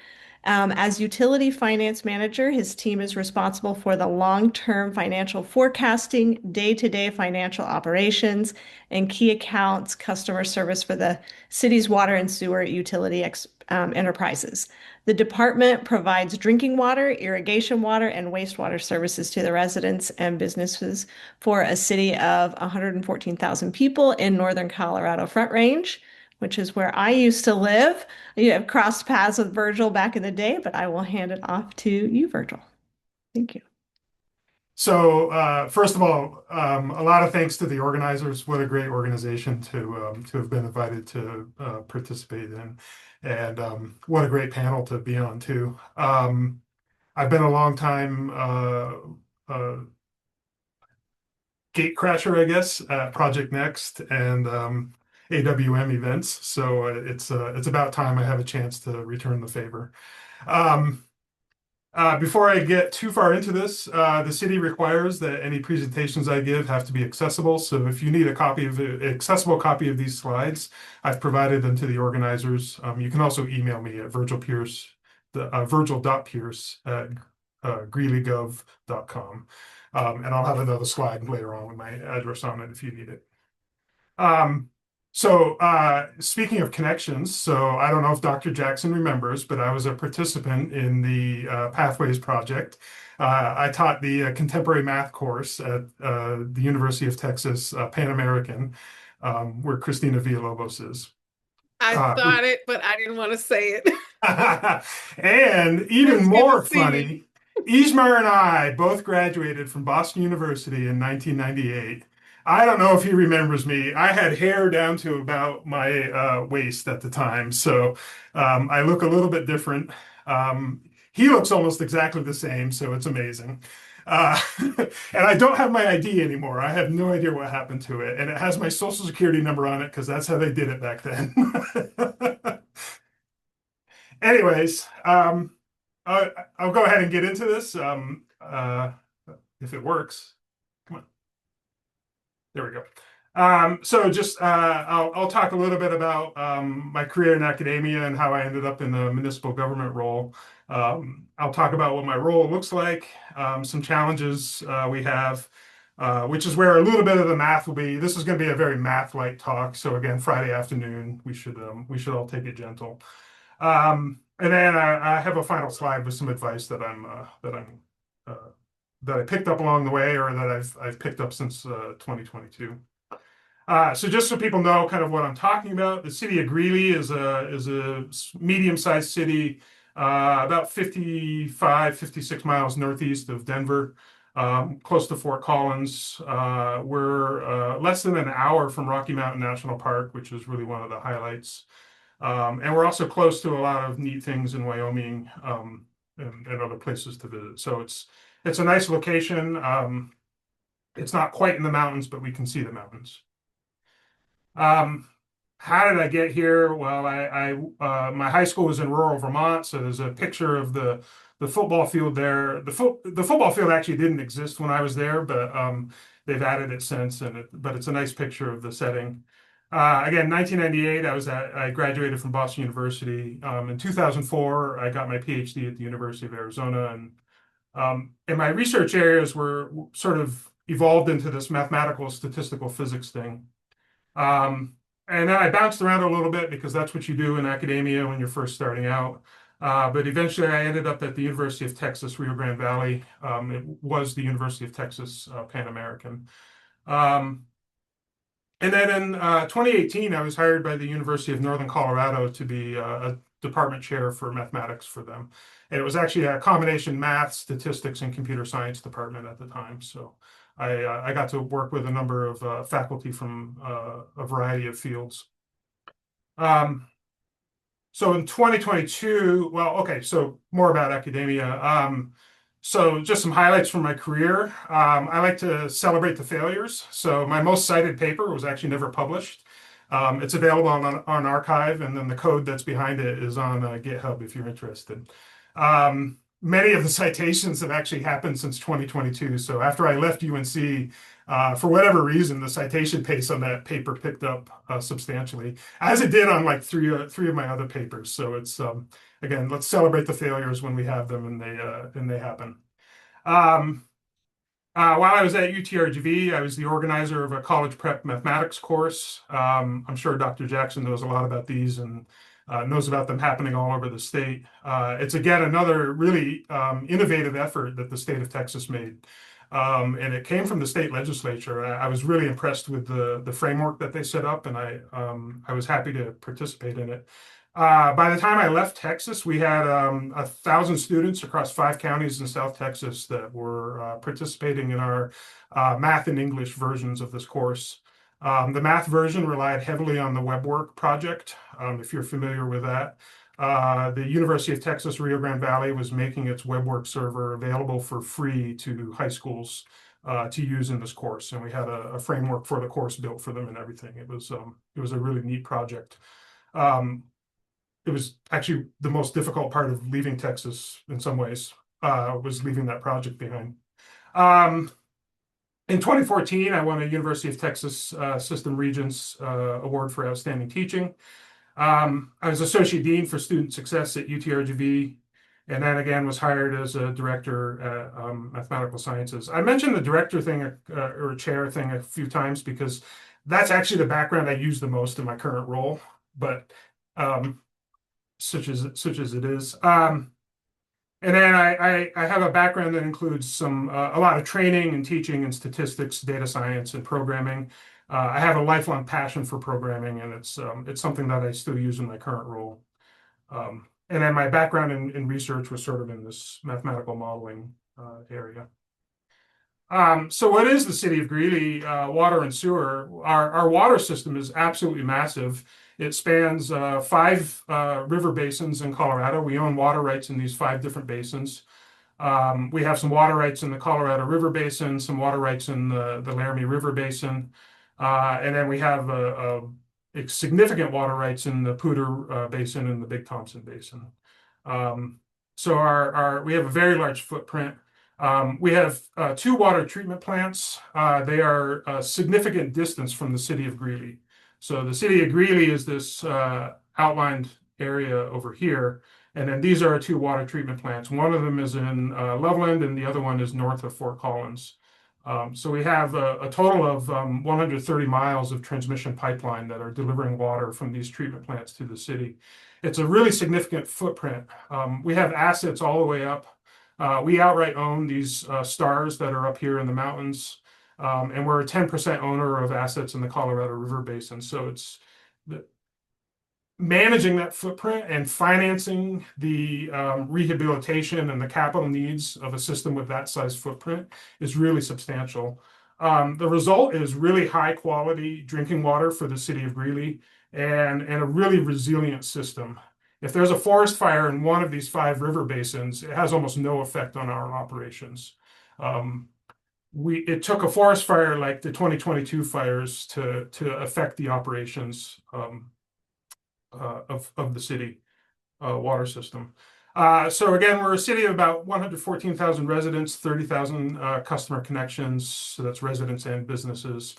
As utility finance manager, his team is responsible for the long-term financial forecasting, day-to-day financial operations, and key accounts customer service for the city's water and sewer utility enterprises. The department provides drinking water, irrigation water, and wastewater services to the residents and businesses for a city of 114,000 people in northern Colorado Front Range, which is where I used to live. You have crossed paths with Virgil back in the day, but I will hand it off to you, Virgil. Thank you. So first of all, a lot of thanks to the organizers. What a great organization to have been invited to participate in, and what a great panel to be on too. I've been a long time gate crasher, I guess, at Project Next and AWM events. So it's about time I have a chance to return the favor. Before I get too far into this, the city requires that any presentations I give have to be accessible. So if you need a copy of an accessible copy of these slides, I've provided them to the organizers. You can also email me at virgil.pierce@greelygov.com. And I'll have another slide later on with my address on it if you need it. So speaking of connections, so I don't know if Dr. Jackson remembers, but I was a participant in the Pathways project. I taught the contemporary math course at the University of Texas Pan American, where Christina Villalobos is. I thought it, but I didn't want to say it. And even more funny, Ismar and I both graduated from Boston University in 1998. I don't know if he remembers me. I had hair down to about my waist at the time, so I look a little bit different. He looks almost exactly the same, so it's amazing. And I don't have my ID anymore. I have no idea what happened to it. And it has my social security number on it because that's how they did it back then. Anyways, I'll go ahead and get into this if it works. Come on. There we go. So just I'll talk a little bit about my career in academia and how I ended up in a municipal government role. I'll talk about what my role looks like, some challenges we have, which is where a little bit of the math will be. This is going to be a very math-like talk. So again, Friday afternoon, we should all take it gentle. And then I have a final slide with some advice that I picked up along the way, or that I've picked up since 2022. So just so people know kind of what I'm talking about, the city of Greely is a medium-sized city, about 56 miles northeast of Denver, close to Fort Collins. We're less than an hour from Rocky Mountain National Park, which is really one of the highlights. And we're also close to a lot of neat things in Wyoming and other places to visit. So it's a nice location. It's not quite in the mountains, but we can see the mountains. How did I get here? Well, my high school was in rural Vermont, so there's a picture of the football field there. The football field actually didn't exist when I was there, but they've added it since. But it's a nice picture of the setting. Again, 1998, I graduated from Boston University. In 2004, I got my PhD at the University of Arizona, and my research areas were sort of evolved into this mathematical statistical physics thing. And then I bounced around a little bit because that's what you do in academia when you're first starting out. But eventually I ended up at the University of Texas, Rio Grande Valley. It was the University of Texas Pan American. And then in 2018, I was hired by the University of Northern Colorado to be a department chair for mathematics for them. And it was actually a combination math, statistics, and computer science department at the time. So I got to work with a number of faculty from a variety of fields. So in 2022, well, okay, so more about academia. So just some highlights from my career. I like to celebrate the failures. So my most cited paper was actually never published. It's available on archive, and then the code that's behind it is on GitHub if you're interested. Many of the citations have actually happened since 2022. So after I left UNC, for whatever reason, the citation pace on that paper picked up substantially, as it did on like three of my other papers. So it's again, let's celebrate the failures when we have them and they happen. While I was at UTRGV, I was the organizer of a college prep mathematics course. I'm sure Dr. Jackson knows a lot about these and knows about them happening all over the state. It's again another really innovative effort that the state of Texas made. And it came from the state legislature. I was really impressed with the framework that they set up, and I was happy to participate in it. By the time I left Texas, we had 1,000 students across 5 counties in South Texas that were participating in our math and English versions of this course. The math version relied heavily on the WebWork project, if you're familiar with that. The University of Texas Rio Grande Valley was making its WebWork server available for free to high schools to use in this course, and we had a framework for the course built for them and everything. It was a really neat project. It was actually the most difficult part of leaving Texas in some ways, was leaving that project behind. In 2014, I won a University of Texas System Regents Award for Outstanding Teaching. I was Associate Dean for Student Success at UTRGV, and then again was hired as a director at Mathematical Sciences. I mentioned the director thing or chair thing a few times because that's actually the background I use the most in my current role, but such as it is. And then I have a background that includes a lot of training and teaching in statistics, data science, and programming. I have a lifelong passion for programming, and it's something that I still use in my current role. And then my background in research was sort of in this mathematical modeling area. So what is the city of Greely? Water and sewer. Our water system is absolutely massive. It spans 5 river basins in Colorado. We own water rights in these 5 different basins. We have some water rights in the Colorado River Basin, some water rights in the Laramie River Basin, and then we have a significant water rights in the Poudre Basin and the Big Thompson Basin. So we have a very large footprint. We have 2 water treatment plants. They are a significant distance from the city of Greely. So the city of Greely is this outlined area over here. And then these are our 2 water treatment plants. One of them is in Loveland, and the other one is north of Fort Collins. So we have a total of 130 miles of transmission pipeline that are delivering water from these treatment plants to the city. It's a really significant footprint. We have assets all the way up. We outright own these stars that are up here in the mountains. And we're a 10% owner of assets in the Colorado River Basin. So managing that footprint and financing the rehabilitation and the capital needs of a system with that size footprint is really substantial. The result is really high quality drinking water for the city of Greely and a really resilient system. If there's a forest fire in one of these 5 river basins, it has almost no effect on our operations. It took a forest fire like the 2022 fires to affect the operations of the city water system. So again, we're a city of about 114,000 residents, 30,000 customer connections. So that's residents and businesses.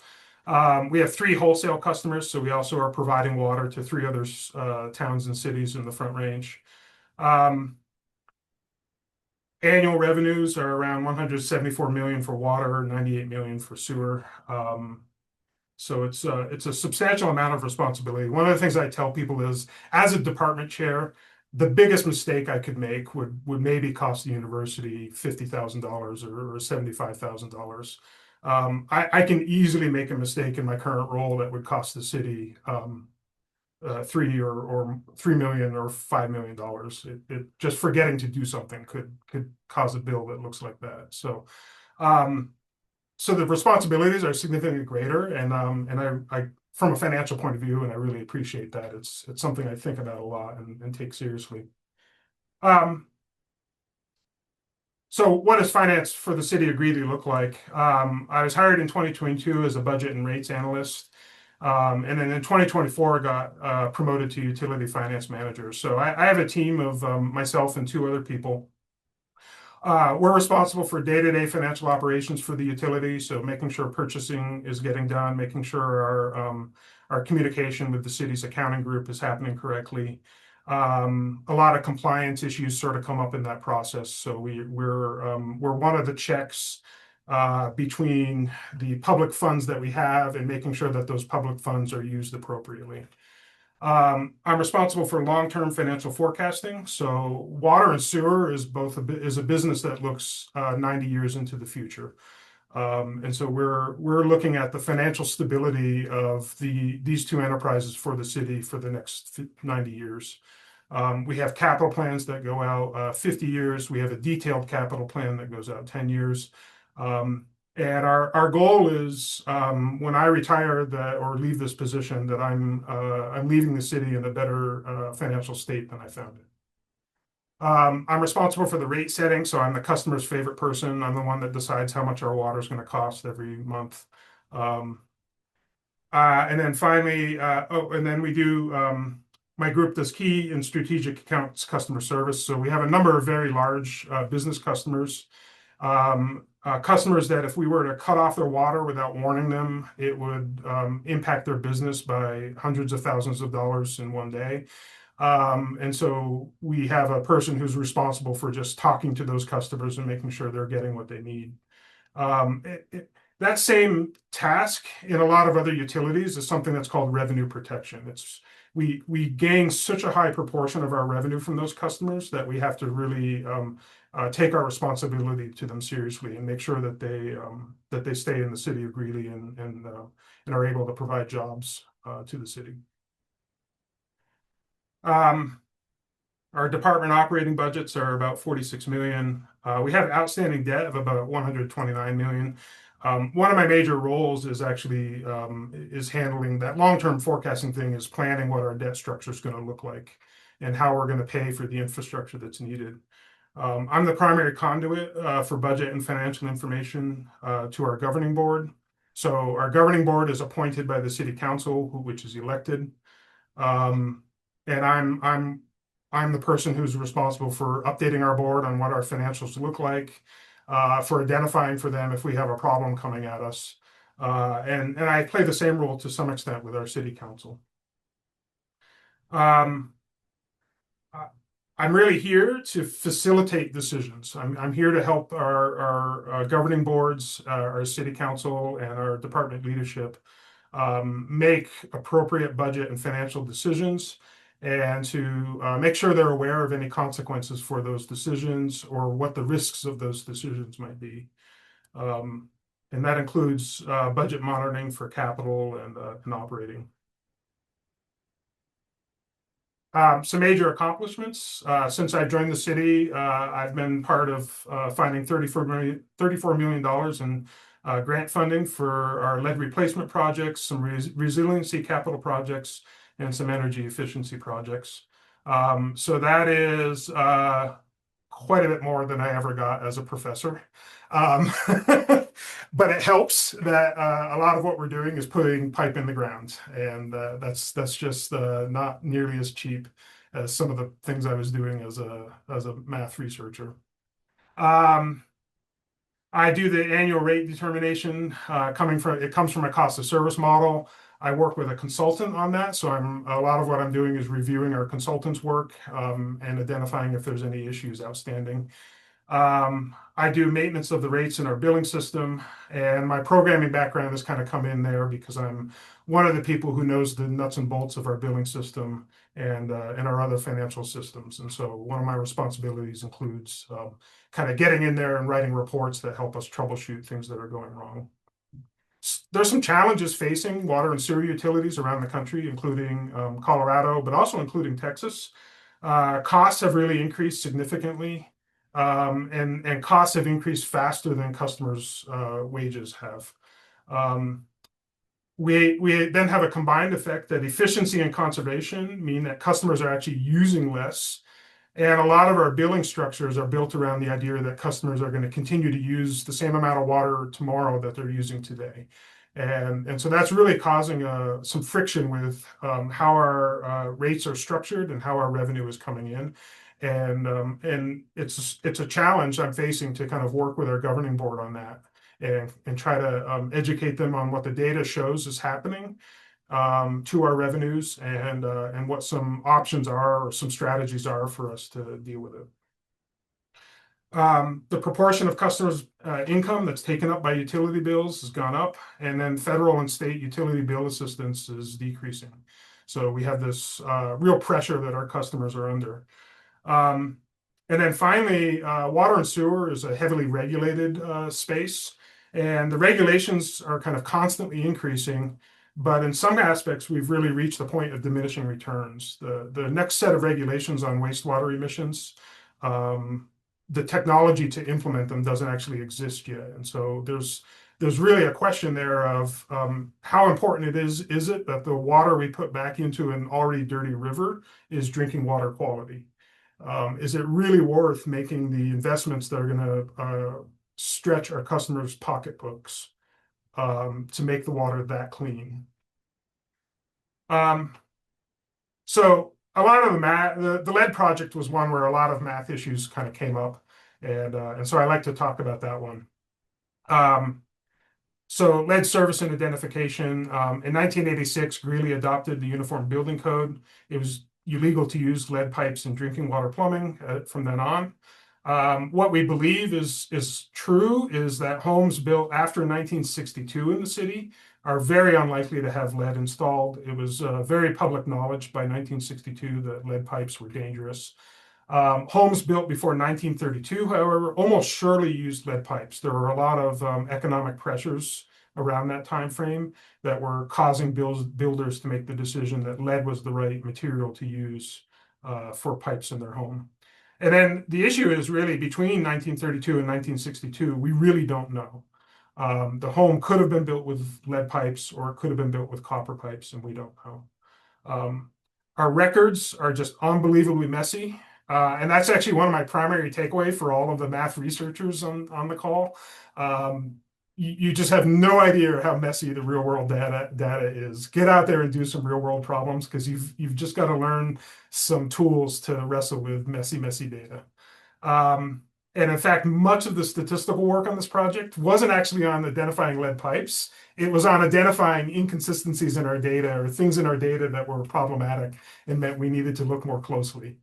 We have 3 wholesale customers, so we also are providing water to 3 other towns and cities in the Front Range. Annual revenues are around $174 million for water, $98 million for sewer. So it's a substantial amount of responsibility. One of the things I tell people is, as a department chair, the biggest mistake I could make would maybe cost the university $50,000 or $75,000. I can easily make a mistake in my current role that would cost the city $3 million or $5 million. It just forgetting to do something could cause a bill that looks like that. So so the responsibilities are significantly greater, and I from a financial point of view, and I really appreciate that. It's something I think about a lot and take seriously. So what does finance for the city of Greely look like? I was hired in 2022 as a budget and rates analyst. And then in 2024, got promoted to utility finance manager. So I have a team of myself and two other people. We're responsible for day-to-day financial operations for the utility, so making sure purchasing is getting done, making sure our communication with the city's accounting group is happening correctly. A lot of compliance issues sort of come up in that process, so we're one of the checks between the public funds that we have and making sure that those public funds are used appropriately. I'm responsible for long-term financial forecasting. So water and sewer is a business that looks 90 years into the future. And so we're looking at the financial stability of these two enterprises for the city for the next 90 years. We have capital plans that go out 50 years. We have a detailed capital plan that goes out 10 years. And our goal is when I retire or leave this position, that I'm leaving the city in a better financial state than I found it. I'm responsible for the rate setting, so I'm the customer's favorite person. I'm the one that decides how much our water is going to cost every month. And then finally, and then we do, my group does key and strategic accounts customer service. So we have a number of very large business customers. Customers that if we were to cut off their water without warning them, it would impact their business by hundreds of thousands of dollars in one day. And so we have a person who's responsible for just talking to those customers and making sure they're getting what they need. That same task in a lot of other utilities is something that's called revenue protection. We gain such a high proportion of our revenue from those customers that we have to really take our responsibility to them seriously and make sure that they stay in the city of Greely and are able to provide jobs to the city. Our department operating budgets are about 46 million. We have outstanding debt of about 129 million. One of my major roles is actually handling that long-term forecasting thing, is planning what our debt structure is going to look like and how we're going to pay for the infrastructure that's needed. I'm the primary conduit for budget and financial information to our governing board. So our governing board is appointed by the city council, which is elected. And I'm the person who's responsible for updating our board on what our financials look like, for identifying for them if we have a problem coming at us. And I play the same role to some extent with our city council. I'm really here to facilitate decisions. I'm here to help our governing boards, our city council, and our department leadership make appropriate budget and financial decisions, and to make sure they're aware of any consequences for those decisions or what the risks of those decisions might be. And that includes budget monitoring for capital and operating. Some major accomplishments. Since I joined the city, I've been part of finding $34 million in grant funding for our lead replacement projects, some resiliency capital projects, and some energy efficiency projects. So that is quite a bit more than I ever got as a professor. But it helps that a lot of what we're doing is putting pipe in the ground, and that's just not nearly as cheap as some of the things I was doing as a math researcher. I do the annual rate determination. It comes from a cost of service model. I work with a consultant on that, so a lot of what I'm doing is reviewing our consultant's work and identifying if there's any issues outstanding. I do maintenance of the rates in our billing system, and my programming background has kind of come in there because I'm one of the people who knows the nuts and bolts of our billing system and our other financial systems. And so one of my responsibilities includes kind of getting in there and writing reports that help us troubleshoot things that are going wrong. There's some challenges facing water and sewer utilities around the country, including Colorado, but also including Texas. Costs have really increased significantly, and costs have increased faster than customers' wages have. We then have a combined effect that efficiency and conservation mean that customers are actually using less. And a lot of our billing structures are built around the idea that customers are going to continue to use the same amount of water tomorrow that they're using today. And so that's really causing some friction with how our rates are structured and how our revenue is coming in. And it's a challenge I'm facing to kind of work with our governing board on that and try to educate them on what the data shows is happening to our revenues and what some options are or some strategies are for us to deal with it. The proportion of customers' income that's taken up by utility bills has gone up, and then federal and state utility bill assistance is decreasing. So we have this real pressure that our customers are under. And then finally, water and sewer is a heavily regulated space, and the regulations are kind of constantly increasing. But in some aspects, we've really reached the point of diminishing returns. The next set of regulations on wastewater emissions, the technology to implement them doesn't actually exist yet. And so there's really a question there of how important it is it that the water we put back into an already dirty river is drinking water quality? Is it really worth making the investments that are going to stretch our customers' pocketbooks to make the water that clean? So a lot of the math, the lead project was one where a lot of math issues kind of came up, and so I like to talk about that one. So lead service and identification. In 1986, Greely adopted the Uniform Building Code. It was illegal to use lead pipes in drinking water plumbing from then on. What we believe is true is that homes built after 1962 in the city are very unlikely to have lead installed. It was very public knowledge by 1962 that lead pipes were dangerous. Homes built before 1932, however, almost surely used lead pipes. There were a lot of economic pressures around that time frame that were causing builders to make the decision that lead was the right material to use for pipes in their home. And then the issue is really between 1932 and 1962, we really don't know. The home could have been built with lead pipes or it could have been built with copper pipes, and we don't know. Our records are just unbelievably messy. And that's actually one of my primary takeaway for all of the math researchers on the call. You just have no idea how messy the real world data is. Get out there and do some real world problems, because you've just got to learn some tools to wrestle with messy data. And in fact, much of the statistical work on this project wasn't actually on identifying lead pipes. It was on identifying inconsistencies in our data or things in our data that were problematic and meant we needed to look more closely.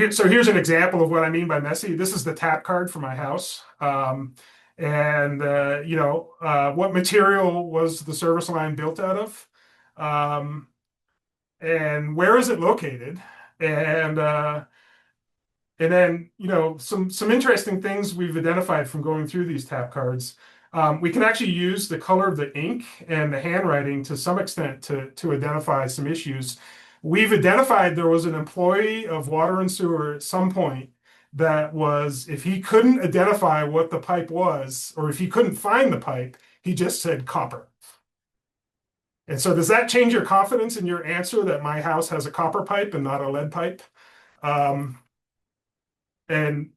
So here's an example of what I mean by messy. This is the tap card for my house. And what material was the service line built out of? And where is it located? And then, some interesting things we've identified from going through these tap cards. We can actually use the color of the ink and the handwriting to some extent to identify some issues. We've identified there was an employee of water and sewer at some point that was, if he couldn't identify what the pipe was, or if he couldn't find the pipe, he just said copper. And so does that change your confidence in your answer that my house has a copper pipe and not a lead pipe? And again,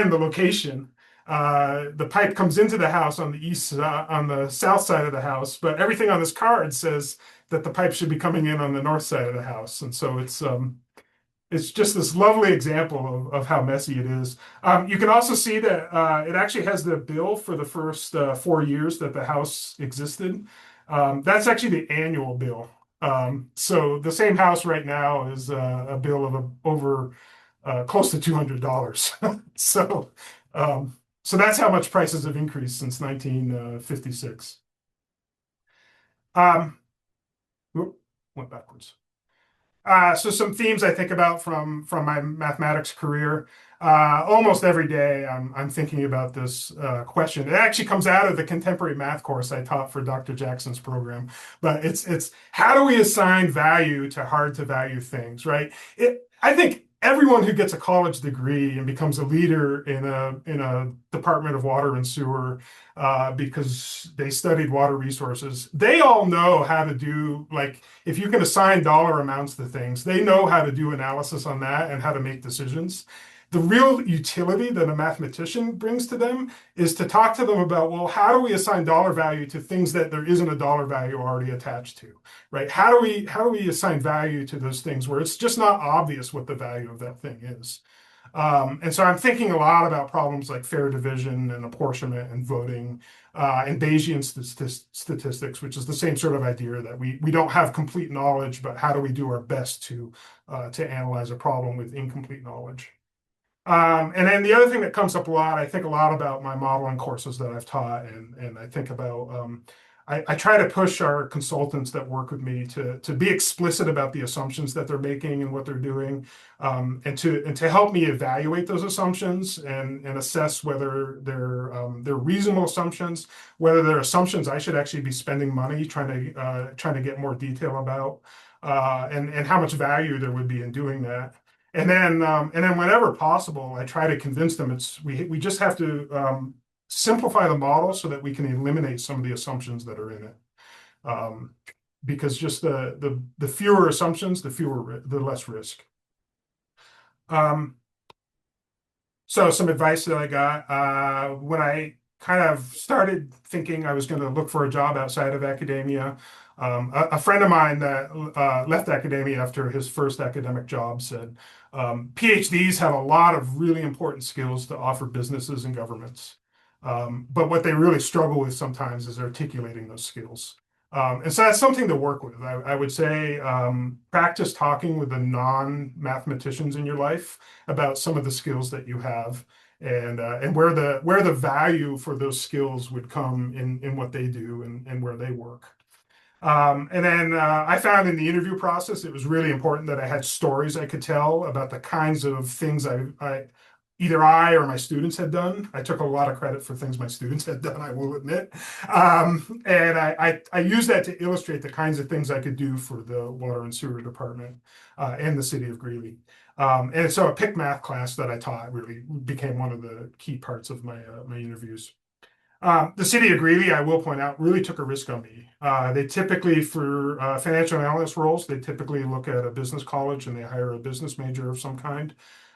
the location. The pipe comes into the house on the south side of the house, but everything on this card says that the pipe should be coming in on the north side of the house. And so it's just this lovely example of how messy it is. You can also see that it actually has the bill for the first 4 years that the house existed. That's actually the annual bill. So the same house right now is a bill of over close to $200. So that's how much prices have increased since 1956. Went backwards. So some themes I think about from my mathematics career. Almost every day I'm thinking about this question. It actually comes out of the contemporary math course I taught for Dr. Jackson's program. But it's how do we assign value to hard to value things, right? I think everyone who gets a college degree and becomes a leader in a department of water and sewer because they studied water resources, they all know how to do, like, if you can assign dollar amounts to things, they know how to do analysis on that and how to make decisions. The real utility that a mathematician brings to them is to talk to them about, well, how do we assign dollar value to things that there isn't a dollar value already attached to, right? How do we assign value to those things where it's just not obvious what the value of that thing is? And so I'm thinking a lot about problems like fair division and apportionment and voting and Bayesian statistics, which is the same sort of idea that we don't have complete knowledge, but how do we do our best to analyze a problem with incomplete knowledge? And then the other thing that comes up a lot, I think a lot about my modeling courses that I've taught, and I think about I try to push our consultants that work with me to be explicit about the assumptions that they're making and what they're doing, and to help me evaluate those assumptions and assess whether they're reasonable assumptions, whether they're assumptions I should actually be spending money trying to get more detail about, and how much value there would be in doing that. And then whenever possible, I try to convince them we just have to simplify the model so that we can eliminate some of the assumptions that are in it. Because just the fewer assumptions, the less risk. So some advice that I got when I kind of started thinking I was going to look for a job outside of academia. A friend of mine that left academia after his first academic job said, PhDs have a lot of really important skills to offer businesses and governments. But what they really struggle with sometimes is articulating those skills. And so that's something to work with. I would say practice talking with the non-mathematicians in your life about some of the skills that you have and where the value for those skills would come in what they do and where they work. And then I found in the interview process, it was really important that I had stories I could tell about the kinds of things either I or my students had done. I took a lot of credit for things my students had done, I will admit. And I used that to illustrate the kinds of things I could do for the water and sewer department and the city of Greely. And so a pick math class that I taught really became one of the key parts of my interviews. The city of Greely, I will point out, really took a risk on me. They typically, for financial analyst roles, they typically look at a business college and they hire a business major of some kind.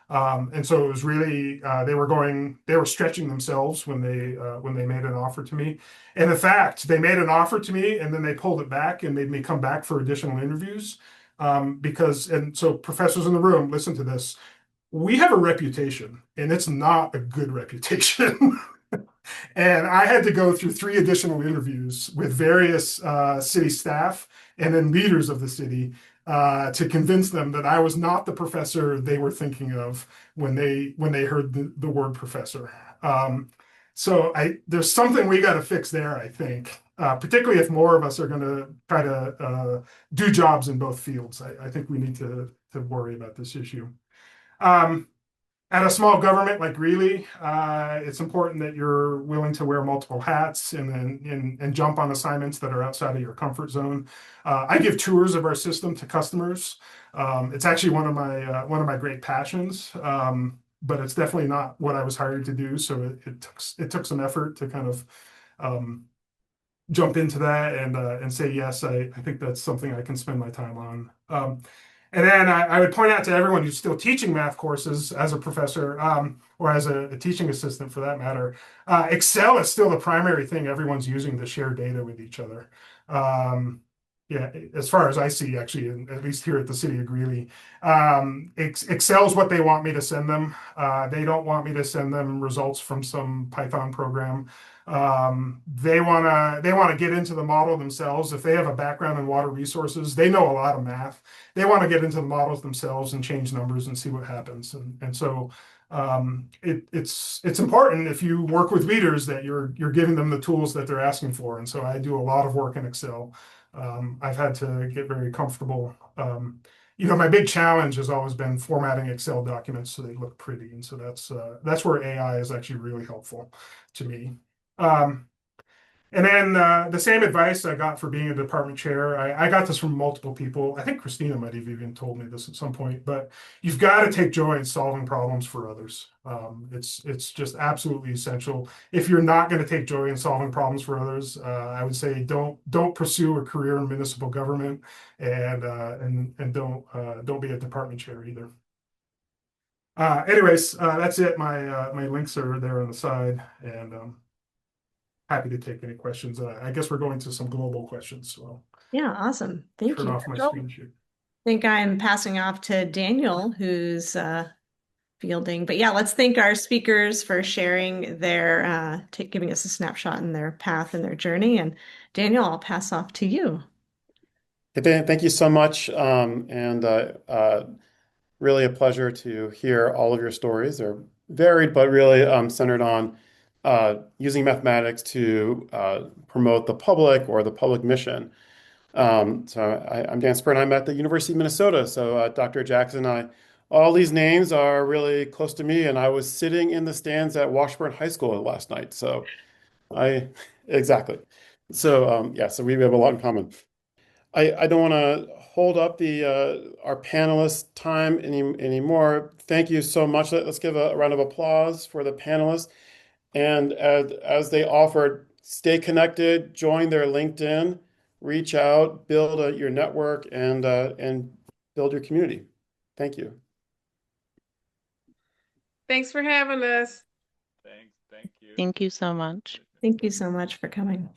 And so it was really they were stretching themselves when they made an offer to me. And in fact, they made an offer to me and then they pulled it back and made me come back for additional interviews. And so professors in the room, listen to this. We have a reputation, and it's not a good reputation. And I had to go through 3 additional interviews with various city staff and then leaders of the city to convince them that I was not the professor they were thinking of when they heard the word professor. So there's something we got to fix there, I think, particularly if more of us are going to try to do jobs in both fields. I think we need to worry about this issue. At a small government like Greely, it's important that you're willing to wear multiple hats and jump on assignments that are outside of your comfort zone. I give tours of our system to customers. It's actually one of my great passions, but it's definitely not what I was hired to do. So it took some effort to kind of jump into that and say yes. I think that's something I can spend my time on. And then I would point out to everyone who's still teaching math courses as a professor or as a teaching assistant for that matter, Excel is still the primary thing everyone's using to share data with each other. Yeah, as far as I see, actually, at least here at the city of Greely, Excel is what they want me to send them. They don't want me to send them results from some Python program. They want to get into the model themselves. If they have a background in water resources, they know a lot of math. They want to get into the models themselves and change numbers and see what happens. And so it's important if you work with leaders that you're giving them the tools that they're asking for. And so I do a lot of work in Excel. I've had to get very comfortable my big challenge has always been formatting Excel documents so they look pretty. And so that's where AI is actually really helpful to me. And then the same advice I got for being a department chair, I got this from multiple people. I think Christina might have even told me this at some point, but you've got to take joy in solving problems for others. It's just absolutely essential. If you're not going to take joy in solving problems for others, I would say don't pursue a career in municipal government, and don't be a department chair either. Anyways, that's it. My links are there on the side, and happy to take any questions. I guess we're going to some global questions. So Yeah, awesome. Thank turn you. off my Virgil. screen share. I think I'm passing off to Daniel, who's fielding. But yeah, let's thank our speakers for sharing their, giving us a snapshot in their path and their journey. And Daniel, I'll pass off to you. Thank you so much. Really a pleasure to hear all of your stories. They're varied, but really centered on using mathematics to promote the public or the public mission. I'm Dan Spirn. I'm at the University of Minnesota. So Dr. Jackson and I, all these names are really close to me. And I was sitting in the stands at Washburn High School last night. So exactly. So yeah, so we have a lot in common. I don't want to hold up our panelists' time anymore. Thank you so much. Let's give a round of applause for the panelists. And as they offered, stay connected, join their LinkedIn, reach out, build your network, and build your community. Thank you. Thanks for having us. Thanks. Thank you. Thank you so much. Thank you so much for coming.